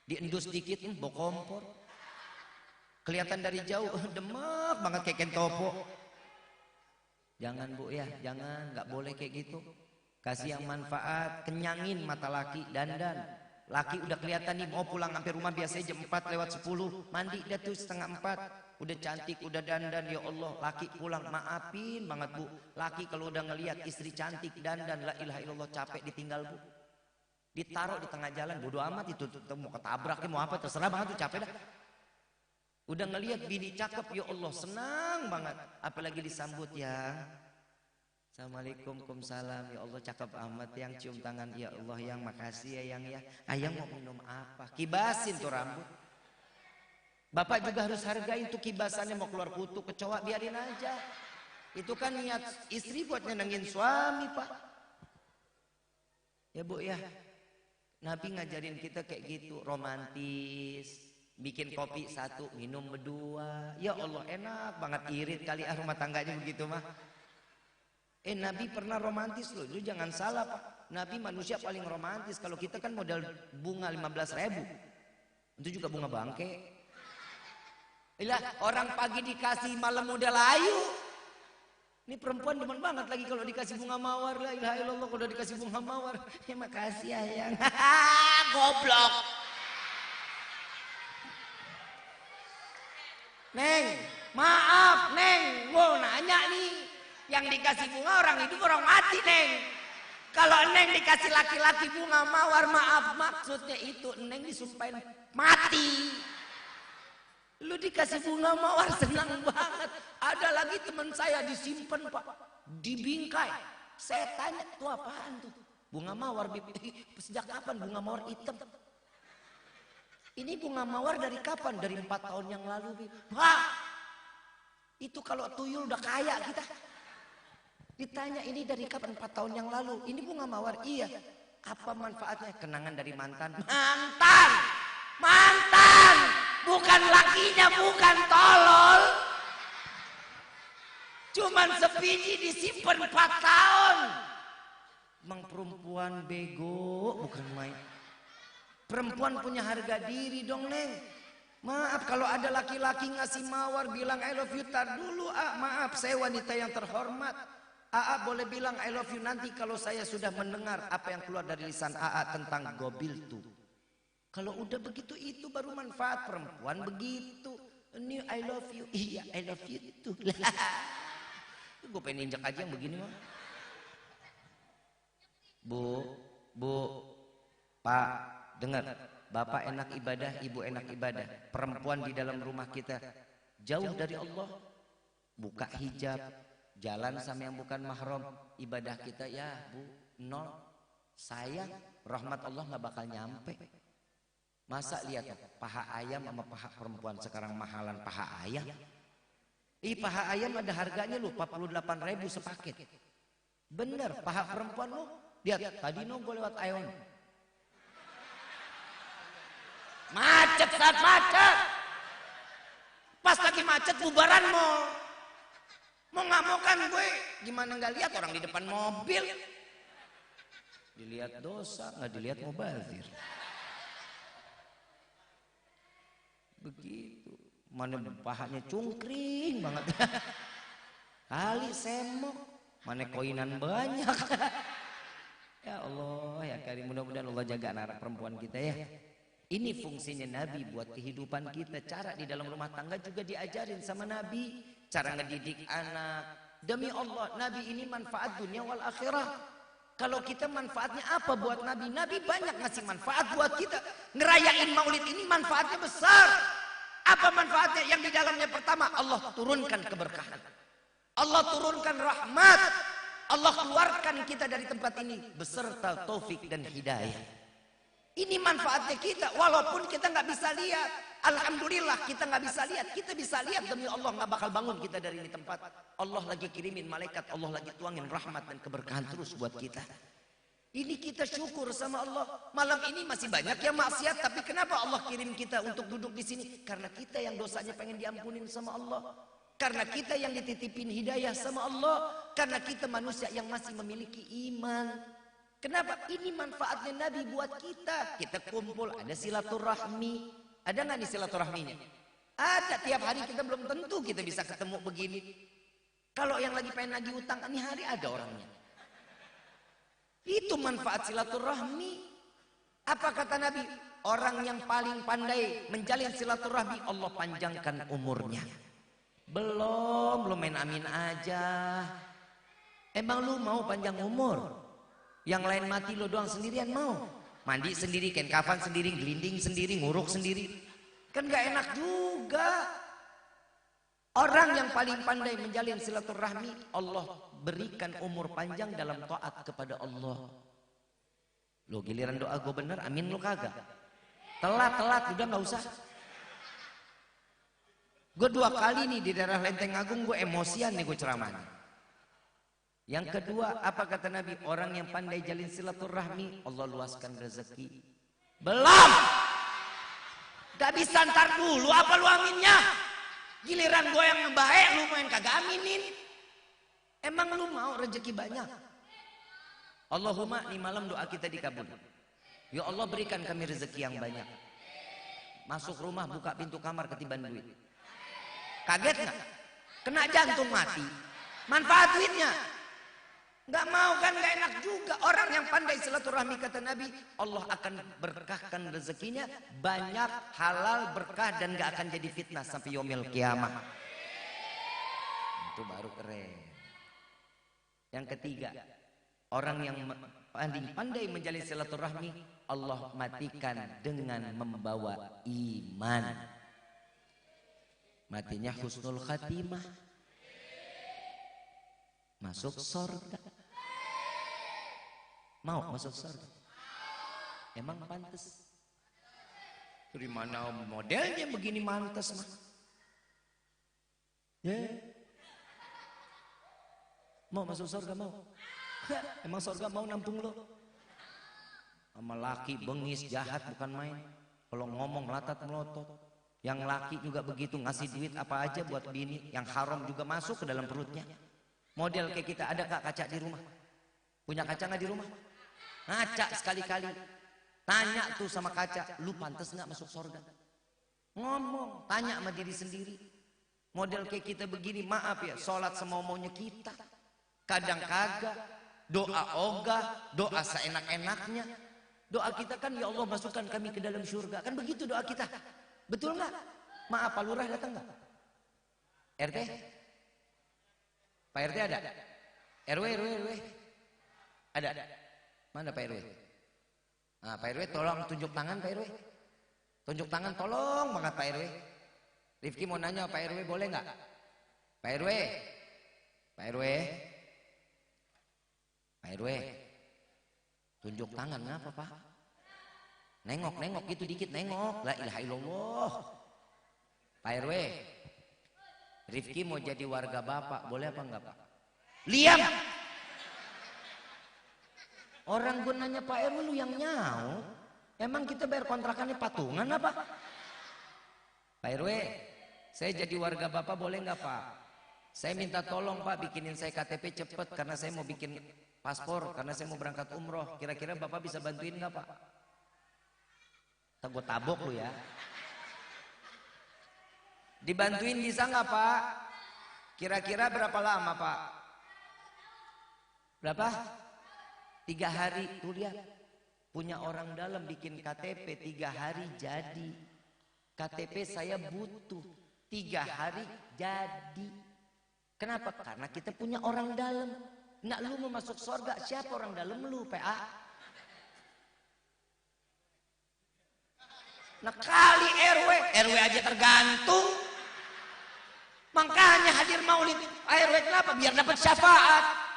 Diendus dikit, bawa kompor. Kelihatan dari jauh, demek banget kayak kentopo. Jangan Bu ya, jangan, nggak boleh kayak gitu. Kasih yang manfaat, kenyangin mata laki, dandan. Laki udah kelihatan nih mau pulang sampai rumah biasanya jam 4:10. Mandi dah tuh 3:30. Udah cantik, udah dandan, ya Allah. Laki pulang, maafin banget Bu. Laki kalau udah ngelihat istri cantik, dandan, la ilaha illallah, capek ditinggal Bu. Ditaruh di tengah jalan, bodo amat itu mau ketabraknya mau apa terserah banget tuh, capek dah. Udah ngelihat bini cakep, ya Allah senang banget. Apalagi disambut ya. Assalamualaikum, Waalaikumsalam, ya Allah cakep amat, yang cium tangan, ya Allah yang makasih ya yang ya. Ayang mau minum apa? Kibasin tuh rambut. Bapak juga harus hargain tuh kibasannya, mau keluar kutu kecoa biarin aja. Itu kan niat istri buat nyenengin suami, Pak. Ya Bu ya. Nabi ngajarin kita kayak gitu, romantis, bikin kopi satu, minum berdua. Ya Allah enak banget, irit kali rumah tangganya begitu mah. Nabi pernah romantis loh, lu jangan salah Pak. Nabi manusia paling romantis. Kalau kita kan modal bunga 15.000, itu juga bunga bangke. Ilah orang pagi dikasih malam modal ayu. Ini perempuan demen banget lagi kalau dikasih bunga mawar. La ilaha illallah, kalau dikasih bunga mawar. Ya makasih ayang. Goblok. Neng, maaf Neng, mau nanya nih. Yang dikasih bunga orang hidup orang mati Neng. Kalau Neng dikasih laki-laki bunga mawar, maaf maksudnya itu Neng disumpahin mati. Lu dikasih bunga mawar senang banget. Ada lagi teman saya disimpan Pak, dibingkai. Saya tanya tuh apaan tuh? Bunga mawar. Sejak kapan bunga mawar hitam? Ini bunga mawar dari kapan? Dari 4 tahun yang lalu. Wah, itu kalau tuyul udah kaya kita. Ditanya ini dari kapan? 4 tahun yang lalu. Ini bunga mawar. Iya. Apa manfaatnya? Kenangan dari mantan. Mantan. Mantan. Bukan lakinya, bukan tolol. Cuman sebiji disimpan 4 tahun. Emang perempuan bego bukan main. Perempuan punya harga diri dong, Neng. Maaf kalau ada laki-laki ngasih mawar bilang I love you, tar dulu. Maaf, saya wanita yang terhormat. Boleh bilang I love you nanti kalau saya sudah mendengar apa yang keluar dari lisan tentang gobil tuh. Kalau udah begitu itu baru manfaat. Perempuan begitu. Ini I love you. Iya, I love you itu. Gue pengen injak aja yang begini mah. Bu, Pak, dengar. Bapak enak ibadah, ibu enak ibadah. Perempuan di dalam rumah kita jauh dari Allah. Buka hijab, jalan sama yang bukan mahram. Ibadah kita ya bu, nol. Sayang, rahmat Allah gak bakal nyampe. Masa lihat paha ayam sama paha perempuan sekarang mahalan paha ayam. Paha ayam ada harganya lu 48.000 sepaket. Bener, paha perempuan lu. Lihat, tadi gue lewat Aeon. Macet saat macet. Pas lagi macet bubaran mall. Mau nggak mau kan gue gimana nggak lihat orang di depan mobil. Dilihat dosa, nggak dilihat mubazir. Begitu. Mana pahanya cungkring banget. Kali semok. Mana koinan banyak. Ya Allah, ya Karim, mudah-mudahan Allah jaga anak-anak perempuan kita ya. Ini fungsinya Nabi buat kehidupan kita. Cara di dalam rumah tangga juga diajarin sama Nabi. Cara ngedidik anak. Demi Allah, Nabi ini manfaat dunia wal akhirah. Kalau kita manfaatnya apa buat Nabi? Nabi banyak ngasih manfaat buat kita. Ngerayain maulid ini manfaatnya besar. Apa manfaatnya? Yang di dalamnya pertama, Allah turunkan keberkahan. Allah turunkan rahmat. Allah keluarkan kita dari tempat ini beserta taufik dan hidayah. Ini manfaatnya kita, walaupun kita nggak bisa lihat. Alhamdulillah kita nggak bisa lihat. Kita bisa lihat demi Allah nggak bakal bangun kita dari ini tempat. Allah lagi kirimin malaikat, Allah lagi tuangin rahmat dan keberkahan terus buat kita. Ini kita syukur sama Allah. Malam ini masih banyak yang maksiat, tapi kenapa Allah kirim kita untuk duduk di sini? Karena kita yang dosanya pengen diampunin sama Allah. Karena kita yang dititipin hidayah sama Allah. Karena kita manusia yang masih memiliki iman. Kenapa? Ini manfaatnya Nabi buat kita. Kita kumpul, ada silaturahmi. Ada nggak nih silaturahminya? Ada, tiap hari kita belum tentu kita bisa ketemu begini. Kalau yang lagi pengen nagih utang, ini hari ada orangnya. Itu manfaat silaturahmi. Apa kata Nabi? Orang yang paling pandai menjalin silaturahmi, Allah panjangkan umurnya. Belum main amin aja. Emang lu mau panjang umur? Yang lain mati lo doang sendirian mau? Mandi sendiri, kain kafan sendiri, gelinding sendiri, nguruk sendiri. Kan gak enak juga. Orang yang paling pandai menjalin silaturahmi, Allah berikan umur panjang dalam taat kepada Allah. Lo giliran doa gue bener, amin lo kagak. Telat, udah gak usah. Gue 2 kali nih di daerah Lenteng Agung gue emosian nih gue ceramahnya. Yang kedua, apa kata Nabi? Orang yang pandai jalin silaturahmi, Allah luaskan rezeki. Belum. Gak bisa ntar dulu, apa lu aminnya? Giliran gue yang baik, lu main kagak aminin. Emang lu mau rezeki banyak? Allahumma, nih malam doa kita dikabul. Ya Allah berikan kami rezeki yang banyak. Masuk rumah, buka pintu kamar ketiban duit. Kaget gak? Kena jantung mati. Manfaat duitnya. Gak mau kan, gak enak juga. Orang yang pandai silaturahmi kata Nabi, Allah akan berkahkan rezekinya, banyak, halal, berkah, dan gak akan jadi fitnah sampai yaumil kiamah. Itu baru keren. Yang ketiga, orang yang paling pandai menjalin silaturahmi, Allah matikan dengan membawa iman. Matinya husnul khatimah, masuk surga. Mau masuk surga? Emang pantas? Dari mana modelnya begini mantas mah? Mau masuk surga mau? Emang surga mau nampung lo? Sama laki bengis jahat bukan main. Kalau ngomong melatat melotot. Yang laki juga begitu, ngasih duit apa aja buat bini. Yang haram juga masuk ke dalam perutnya. Model kayak kita ada kak kaca di rumah? Punya kaca nggak di rumah? Ngaca sekali-kali. Tanya tuh sama kaca, lu pantas nggak masuk surga? Ngomong, tanya sama diri sendiri. Model kayak kita begini, maaf ya, sholat semau-maunya kita. Kadang kagak, doa ogah, doa seenak-enaknya. Doa kita kan, ya Allah masukkan kami ke dalam surga. Kan begitu doa kita. Betul nggak? Maaf, Pak Lurah datang nggak? RT? Pak RT ada? RW? Ada? Mana Pak RW? Nah, Pak RW tolong tunjuk tangan Pak RW. Tunjuk tangan tolong banget Pak RW. Rifki mau nanya Pak RW boleh nggak? Pak RW? Pak RW? Pak RW? Tunjuk tangan ngapa Pak? Nengok gitu dikit nengok. La ilaha illallah. Pak RW? Rifki mau jadi warga Bapak, boleh apa enggak Pak? Liam! Orang gue nanya Pak RW lu yang nyaw. Emang kita bayar kontrakannya patungan apa? Pak RW, saya jadi warga Bapak boleh enggak Pak? Saya minta tolong Pak bikinin saya KTP cepet karena saya mau bikin paspor, karena saya mau berangkat umroh. Kira-kira Bapak bisa bantuin enggak Pak? Tak gue tabok lu ya. Dibantuin bisa nggak Pak? Kira-kira berapa lama Pak? Berapa? 3 hari. Tuh lihat, punya orang dalam bikin KTP 3 hari jadi. KTP saya butuh 3 hari jadi. Kenapa? Karena kita punya orang dalam. Nak lu mau masuk surga, siapa orang dalam lu? PA. Nah kali RW aja tergantung. Makanya hadir maulid RW kenapa? Biar dapat syafaat.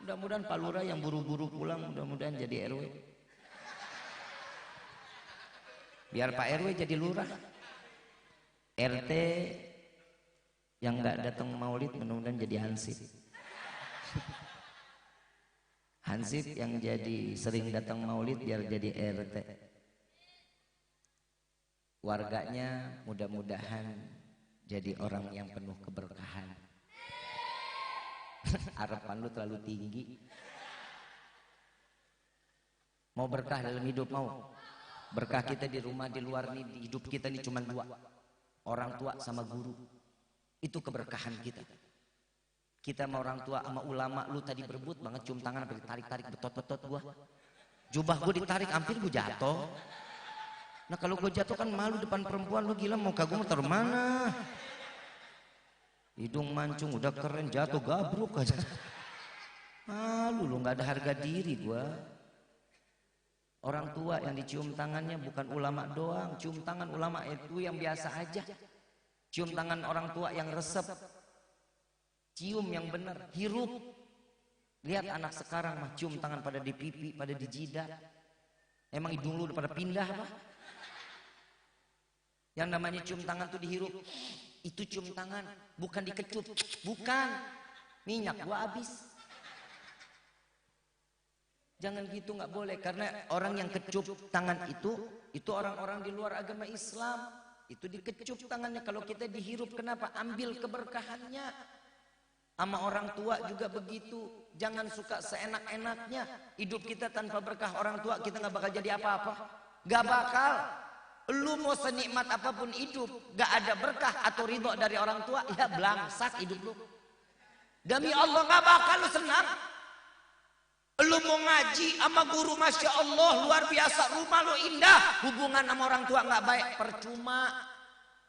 Mudah-mudahan Pak Lurah yang buru-buru pulang mudah-mudahan jadi RW. Biar Pak RW jadi lurah. RT yang nggak datang maulid mudah-mudahan jadi hansip. Hansip yang jadi sering datang maulid biar jadi RT. Warganya mudah-mudahan jadi orang yang penuh keberkahan. Harapan lu terlalu tinggi. Mau berkah dalam hidup mau? Berkah kita di rumah, di luar nih, di hidup kita nih cuma 2. Orang tua sama guru. Itu keberkahan kita. Kita sama orang tua sama ulama, lu tadi berebut banget cium tangan sampai ditarik-tarik betot-betot gua. Jubah gua ditarik hampir gua jatuh. Nah kalau gue jatuh kan malu depan perempuan, lu gila mau kagum taruh mana? Hidung mancung udah keren jatuh gabruk aja. Malu lu nggak ada harga diri gua. Orang tua yang dicium tangannya bukan ulama doang, cium tangan ulama itu yang biasa aja. Cium tangan orang tua yang resep. Cium yang benar, hirup. Lihat anak sekarang mah cium tangan pada di pipi, pada di jidat. Emang hidung lu udah pada pindah apa? Yang namanya cium tangan tuh dihirup. Itu cium tangan, bukan dikecup. Bukan. Minyak gua habis. Jangan gitu, nggak boleh. Karena orang yang kecup tangan itu orang-orang di luar agama Islam. Itu dikecup tangannya. Kalau kita dihirup, kenapa? Ambil keberkahannya. Sama orang tua juga begitu. Jangan suka seenak-enaknya. Hidup kita tanpa berkah orang tua, kita nggak bakal jadi apa-apa. Gak bakal. Lu mau senikmat apapun hidup, gak ada berkah atau ridho dari orang tua, ya belangsak hidup lu. Demi Allah gak bakal lu senang. Lu mau ngaji sama guru, Masya Allah luar biasa, rumah lu indah, hubungan sama orang tua gak baik, percuma.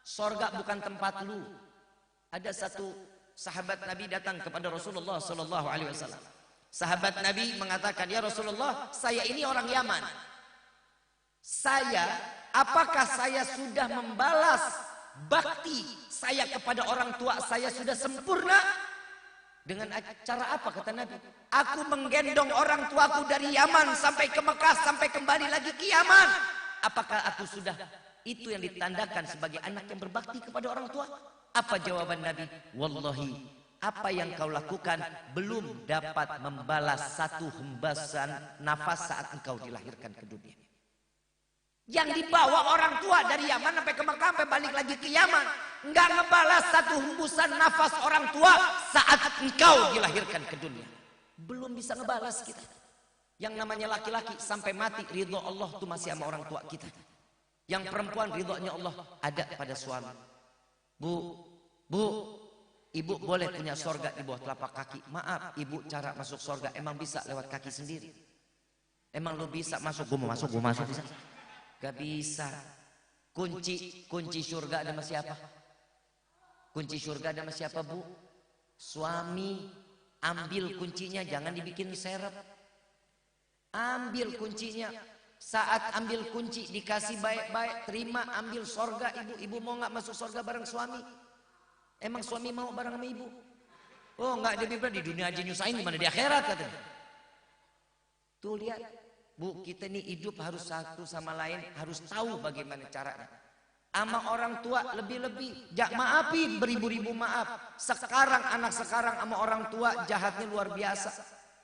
Sorga bukan tempat lu. Ada satu sahabat Nabi datang kepada Rasulullah Sallallahu Alaihi Wasallam. Sahabat Nabi mengatakan, ya Rasulullah, saya ini orang Yaman. Apakah saya sudah membalas bakti saya kepada orang tua saya sudah sempurna? Dengan cara apa kata Nabi? Aku menggendong orang tuaku dari Yaman sampai ke Mekah, sampai kembali lagi ke Yaman. Apakah aku sudah itu yang ditandakan sebagai anak yang berbakti kepada orang tua? Apa jawaban Nabi? Wallahi, apa yang kau lakukan belum dapat membalas satu hembasan nafas saat engkau dilahirkan ke dunia. Yang dibawa orang tua dari Yaman sampai ke Mekah, sampai balik lagi ke Yaman, nggak ngebalas satu hembusan nafas orang tua saat engkau dilahirkan ke dunia. Belum belum bisa ngebalas kita. Yang namanya laki-laki sampai mati ridho Allah tuh masih sama orang tua kita. Yang perempuan ridhonya Allah ada pada suami. Bu, ibu boleh punya sorga di bawah telapak kaki. Maaf, ibu cara masuk sorga emang bisa lewat kaki sendiri. Emang lu bisa masuk? Gue mau masuk bisa? Gak bisa. Kunci surga ada sama siapa? Kunci surga ada sama siapa, Bu? Suami. Ambil kuncinya, jangan dibikin seret. Ambil kuncinya. Saat ambil kunci dikasih baik-baik, terima, ambil sorga ibu. Ibu mau nggak masuk sorga bareng suami? Emang suami mau bareng sama ibu? Oh nggak, di dunia aja nyusahin, gimana di akhirat katanya. Tuh lihat, Bu, kita ini hidup harus satu sama lain, harus tahu bagaimana caranya. Sama orang tua lebih-lebih, maafin beribu-ribu maaf. Sekarang anak sekarang sama orang tua jahatnya luar biasa.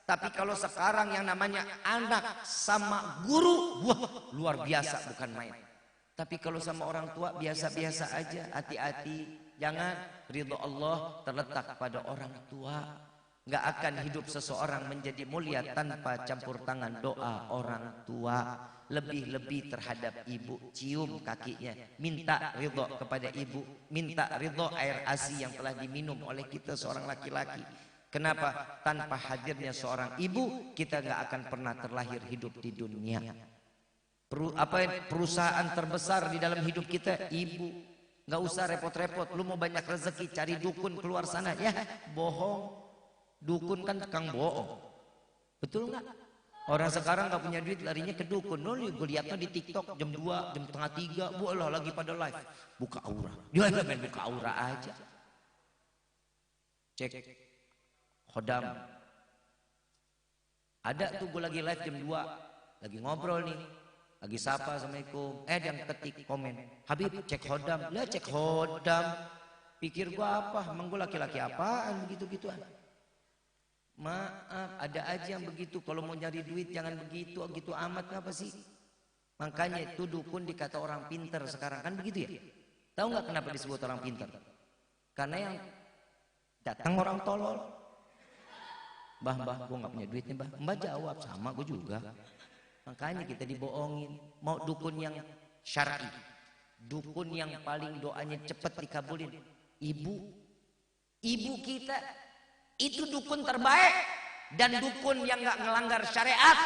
Tapi kalau sekarang yang namanya anak sama guru, wah luar biasa bukan main. Tapi kalau sama orang tua biasa-biasa aja, hati-hati. Jangan, ridho Allah terletak pada orang tua. Nggak akan hidup seseorang menjadi mulia tanpa campur tangan doa orang tua. Lebih-lebih terhadap ibu, cium kakinya, minta ridho kepada ibu, minta ridho air ASI yang telah diminum oleh kita seorang laki-laki. Kenapa? Tanpa hadirnya seorang ibu, kita nggak akan pernah terlahir hidup di dunia. Perusahaan terbesar di dalam hidup kita, ibu. Nggak usah repot-repot. Lu mau banyak rezeki, cari dukun keluar sana. Ya, bohong. Dukun kan tukang bohong. Betul nggak? Orang sekarang nggak punya duit, larinya ke dukun. Gue lihatnya di TikTok jam 2, jam setengah 3, boleh lagi pada live. Buka aura. Dia main buka aura aja. Cek. Khodam. Ada tuh gue lagi live jam 2. Lagi ngobrol nih. Lagi sapa, assalamualaikum. Yang ketik komen. Habib cek khodam. Lah cek khodam. Pikir gue apa? Emang gue laki-laki apaan begitu-gituan? Maaf, ada aja yang begitu. Kalau mau nyari duit jangan begitu. Gitu amat ngapa sih? Makanya itu dukun dikata orang pinter sekarang. Kan begitu ya? Tahu nggak kenapa disebut orang pinter? Karena yang datang orang tolol. Mbah, gue gak punya duitnya, Mbah. Mbah jawab, sama gue juga. Makanya kita dibohongin. Mau dukun yang syar'i, dukun yang paling doanya cepat dikabulin. Ibu kita itu dukun terbaik. Dan dukun yang gak ngelanggar syariat,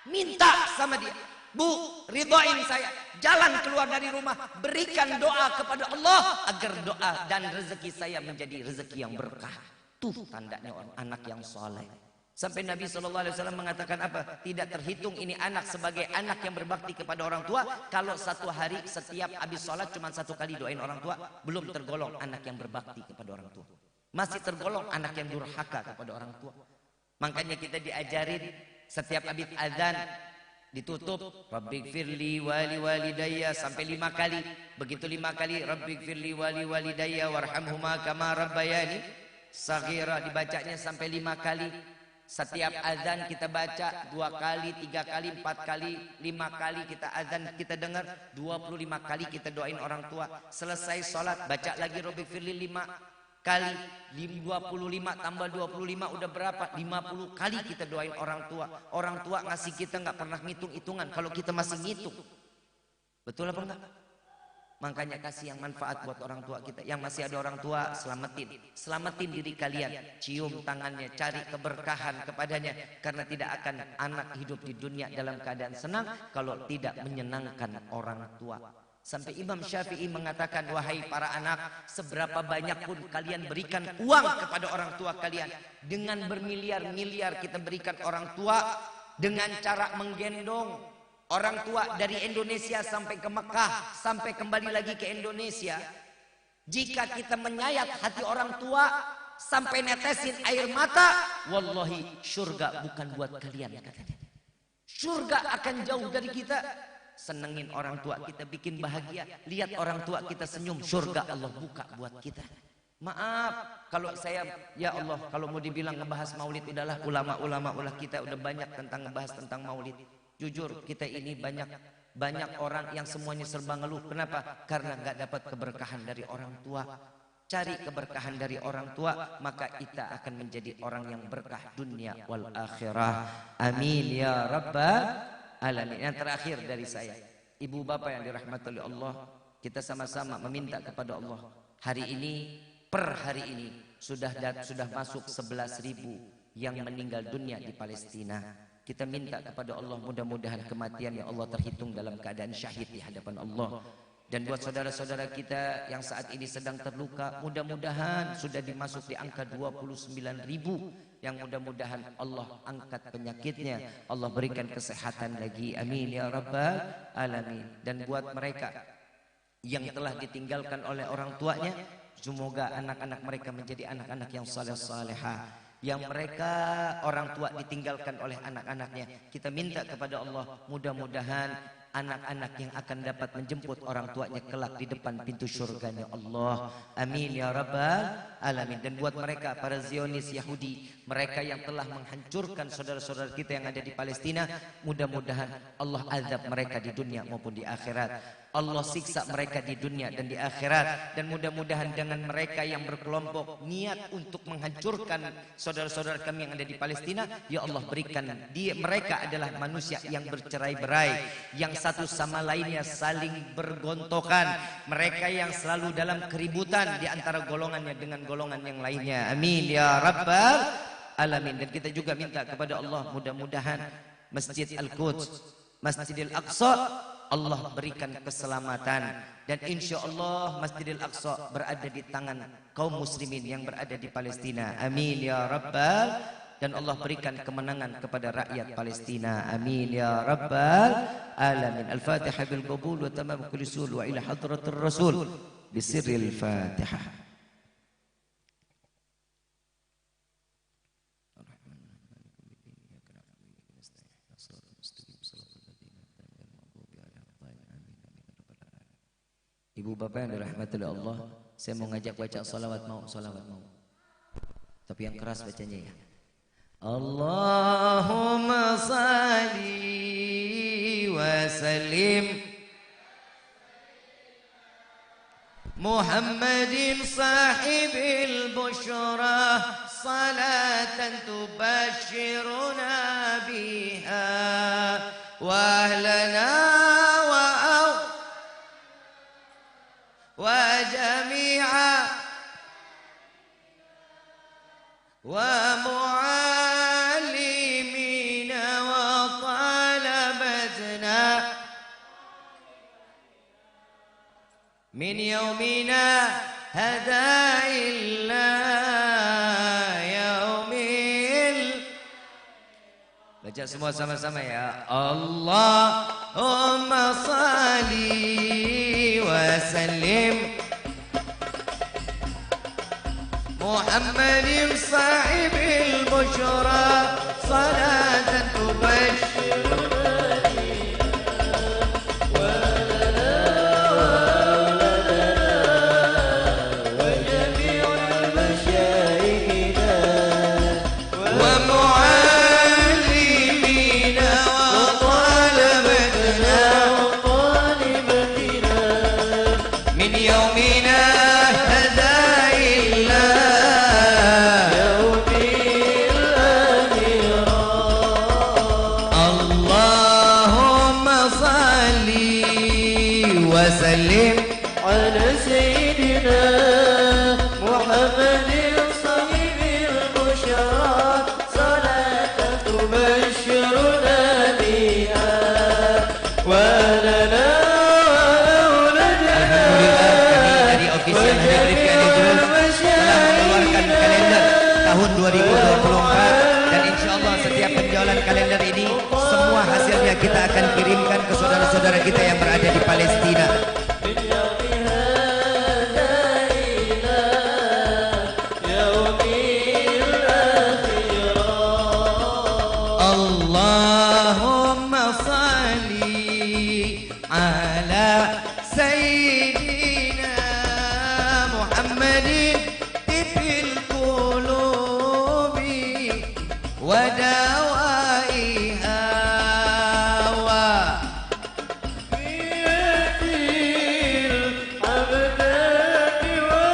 minta sama dia, Bu, ridhoin saya, jalan keluar dari rumah, berikan doa kepada Allah agar doa dan rezeki saya menjadi rezeki yang berkah. Tuh tandanya orang anak yang soleh. Sampai Nabi SAW mengatakan apa? Tidak terhitung ini anak sebagai anak yang berbakti kepada orang tua. Kalau satu hari setiap habis sholat cuma satu kali doain orang tua, belum tergolong anak yang berbakti kepada orang tua. Masih tergolong anak yang durhaka kepada orang tua. Makanya kita diajarin setiap habis azan ditutup Rabbighfirli wali walidayya sampai 5 kali. Begitu 5 kali Rabbighfirli wali walidayya warhamhuma kama rabbayani saghira, dibacanya sampai 5 kali. Setiap azan kita baca 2 kali, 3 kali, 4 kali, 5 kali kita azan, kita dengar 25 kali kita doain orang tua. Selesai sholat baca lagi Rabbighfirli 5 kali, 25 tambah 25 udah berapa? 50 kali kita doain orang tua. Orang tua ngasih kita nggak pernah ngitung-hitungan. Kalau kita masih ngitung, betul apa enggak? Makanya kasih yang manfaat buat orang tua kita. Yang masih ada orang tua, selamatin diri kalian. Cium tangannya, cari keberkahan kepadanya. Karena tidak akan anak hidup di dunia dalam keadaan senang kalau tidak menyenangkan orang tua. Sampai Imam Syafi'i mengatakan, wahai para anak, seberapa banyak pun kalian berikan uang kepada orang tua kalian, dengan bermiliar-miliar kita berikan orang tua, dengan cara menggendong orang tua dari Indonesia sampai ke Mekah, sampai kembali lagi ke Indonesia. Jika kita menyayat hati orang tua sampai netesin air mata, wallahi surga bukan buat kalian, katanya. Surga akan jauh dari kita. Senengin orang tua kita, bikin bahagia. Lihat orang tua kita senyum, surga Allah buka buat kita. Maaf kalau saya, ya Allah, kalau mau dibilang ngebahas maulid, udahlah, ulama-ulama ulah kita udah banyak tentang ngebahas tentang maulid. Jujur kita ini banyak orang yang semuanya serba ngeluh. Kenapa? Karena nggak dapat keberkahan dari orang tua. cari keberkahan dari orang tua, maka kita akan menjadi orang yang berkah dunia wal akhirah. Amin ya rabbal alamin. Yang terakhir dari saya, ibu bapak yang dirahmati oleh Allah, kita sama-sama meminta kepada Allah. Hari ini, per hari ini sudah masuk 11.000 yang meninggal dunia di Palestina. Kita minta kepada Allah, mudah-mudahan kematian ya Allah terhitung dalam keadaan syahid di hadapan Allah. Dan buat saudara-saudara kita yang saat ini sedang terluka, mudah-mudahan sudah dimasuk di angka 29.000, yang mudah-mudahan Allah angkat penyakitnya, Allah berikan kesehatan lagi, amin ya rabbal alamin. Dan buat mereka yang telah ditinggalkan oleh orang tuanya, semoga anak-anak mereka menjadi anak-anak yang saleh-salehah. Yang mereka orang tua ditinggalkan oleh anak-anaknya, kita minta kepada Allah, mudah-mudahan anak-anak yang akan dapat menjemput orang tuanya kelak di depan pintu surganya Allah, amin ya rabbal alamin. Dan buat mereka para Zionis Yahudi, mereka yang telah menghancurkan saudara-saudara kita yang ada di Palestina, mudah-mudahan Allah azab mereka di dunia maupun di akhirat. Allah siksa mereka di dunia dan di akhirat. Dan mudah-mudahan dengan mereka yang berkelompok niat untuk menghancurkan saudara-saudara kami yang ada di Palestina, ya Allah berikan mereka adalah manusia yang bercerai-berai, yang satu sama lainnya saling bergontokan, mereka yang selalu dalam keributan di antara golongannya dengan golongan yang lainnya, amin ya rabbal alamin. Dan kita juga minta kepada Allah, mudah-mudahan Masjid Al-Quds, Masjidil Aqsa, Allah berikan keselamatan. Dan insya Allah Masjidil Aqsa berada di tangan kaum muslimin yang berada di Palestina, amin ya rabbal. Dan Allah berikan kemenangan kepada rakyat Palestina, amin ya rabbal alamin. Al-Fatihah bil qabul wa tamam kulli sul wa ila hadratir rasul bisirril Fatihah. Ibu bapak yang dirahmati oleh Allah, saya mau ngajak baca salawat mau. Tapi yang keras bacanya ya. Allahumma salli wa sallim Muhammadin sahibil bushra salatan tubashiruna biha wa ahlana wa jami'a wa mu'allimina wa talabatna min yaumina hadha illa yaumil. Baca semua sama-sama ya. Allahumma salli wa sallim Muhammadin sahibil bushra salatan tubashiruna wa lana wa jami'ul masyayikhina wa mu'allimina wa talabatna min yaumina وسلم على سيدنا محمد صاحب البشرى صلاة تبشرنا بها ولنا أولادنا. Dari official Habib Kiai Idrus telah mengeluarkan kalender tahun 2024 dan insya Allah setiap penjualan kalender ini semua hasilnya kita akan kirimkan ke saudara-saudara kita yang berada di Palestina. Allahumma salli ala sayyidina Muhammadin tibbil qulubi wa dawaiha wa biyadil abdati wa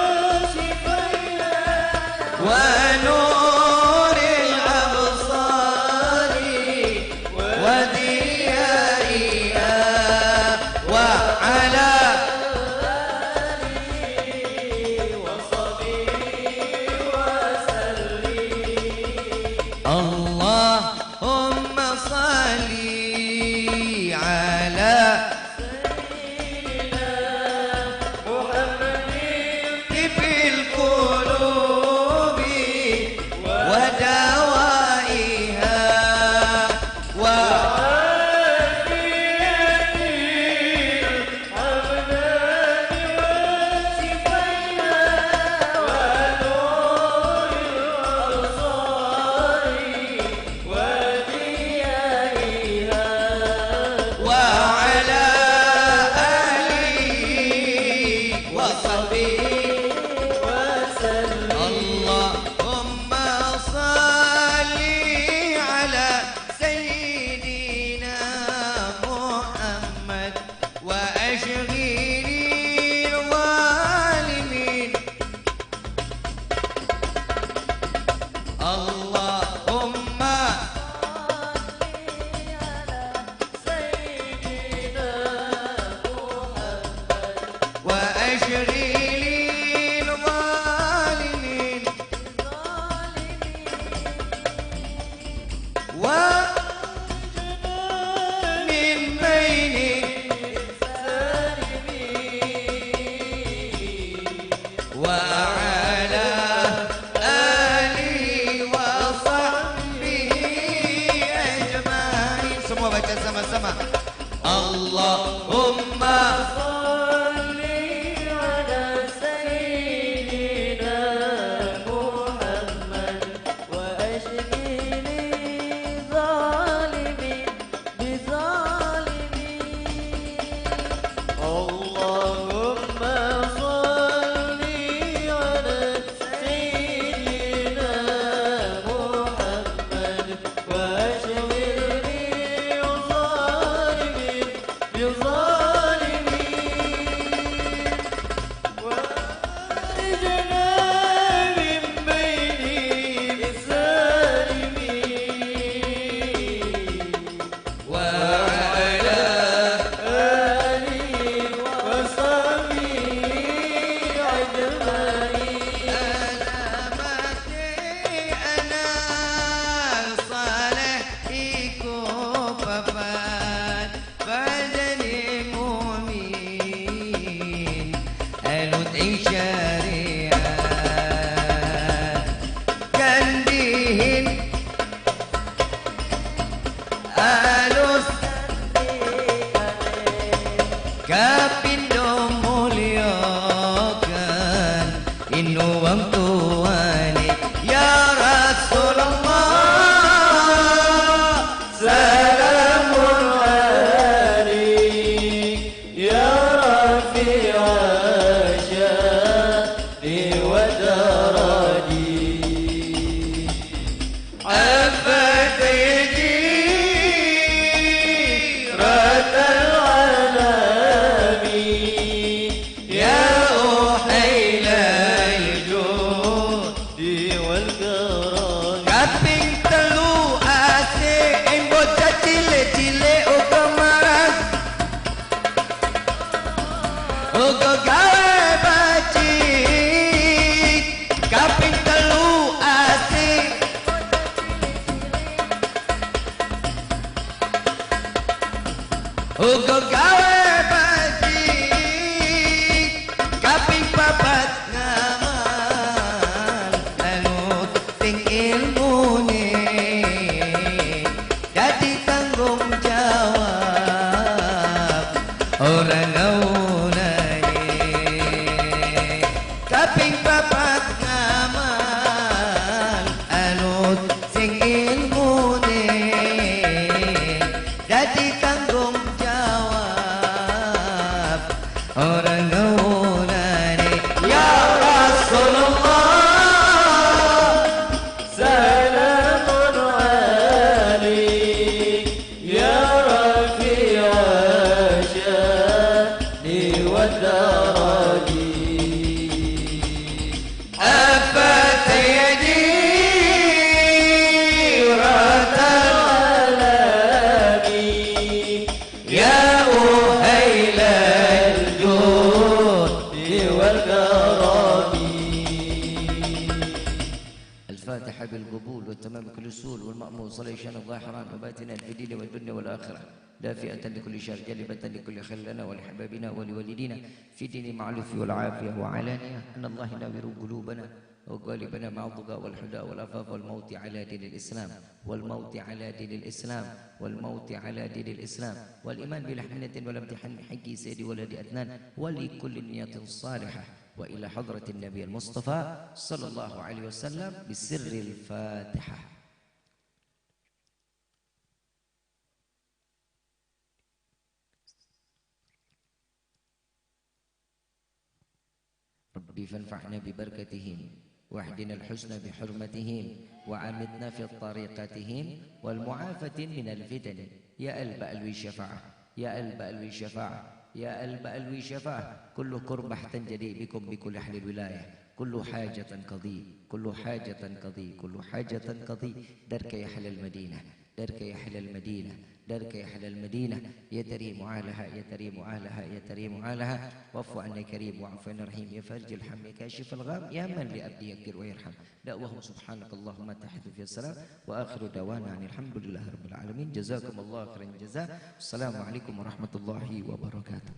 وأشغلي الظالمين اللهم وأشغلي الظالمين ومن بين وعلى آله وصحبه أجمعين. Semua baca sama-sama. Allahumma Kapindo mulyakan inu wang tuane ya Rasulullah salamun alaik ya rafi'a syadi wa daraji afatayji ratal ugo gawe bajik kaping papat ngamal lalu ting ilmune jadi tanggung jawab orang ngaunane kaping papat ngamal lalu ting ilmune jadi tanggung orang ngaunane ya Rasulullah salamun alaik ya rafi'a syadi wa daraji afatayji ratal alami ya الفاتحة بالقبول والتمام كل السول والمأمور صلى شان الظاهران وباتنا في الدين والدنيا والآخرة دافئة لكل شر جالبة لكل خير لنا ولحبابنا ولوالدينا في دين معلوف والعافية وعلانية أن الله ينور قلوبنا وقالبنا مع الضغى والحدى والعفاف والموت على دين الإسلام والموت على دين الإسلام والموت على دين الإسلام والإيمان بلحمنة والامتحان حق سيد ولد أدنان ولكل نية صالحة وإلى حضرة النبي المصطفى صلى الله عليه وسلم بسر الفاتحة. ربي فانفعنا ببركتهم واهدنا الحسنى بحرمتهم وعمدنا في طريقتهم والمعافاة من الفتن يا البأل الشفاعة يا البأل الشفاعة يا البألوي شفاه كل كربة تنجلي بكم بكل أهل الولاية كل حاجة قضي كل حاجة قضي كل حاجة قضي درك يا أهل المدينة درك يا أهل المدينة درك يا أهل المدينة يا تريم عالها يا تريم عالها يا تريم عالها واعف عنا كريم واعف عنا رحيم يا فرج الحم يا كاشف الغام يا من لأبدي يغفر ويرحم دعوهم سبحانك اللهم تحت في السلام وآخر دعوانا عن الحمد لله رب العالمين جزاكم الله خير الجزاء السلام عليكم ورحمة الله وبركاته.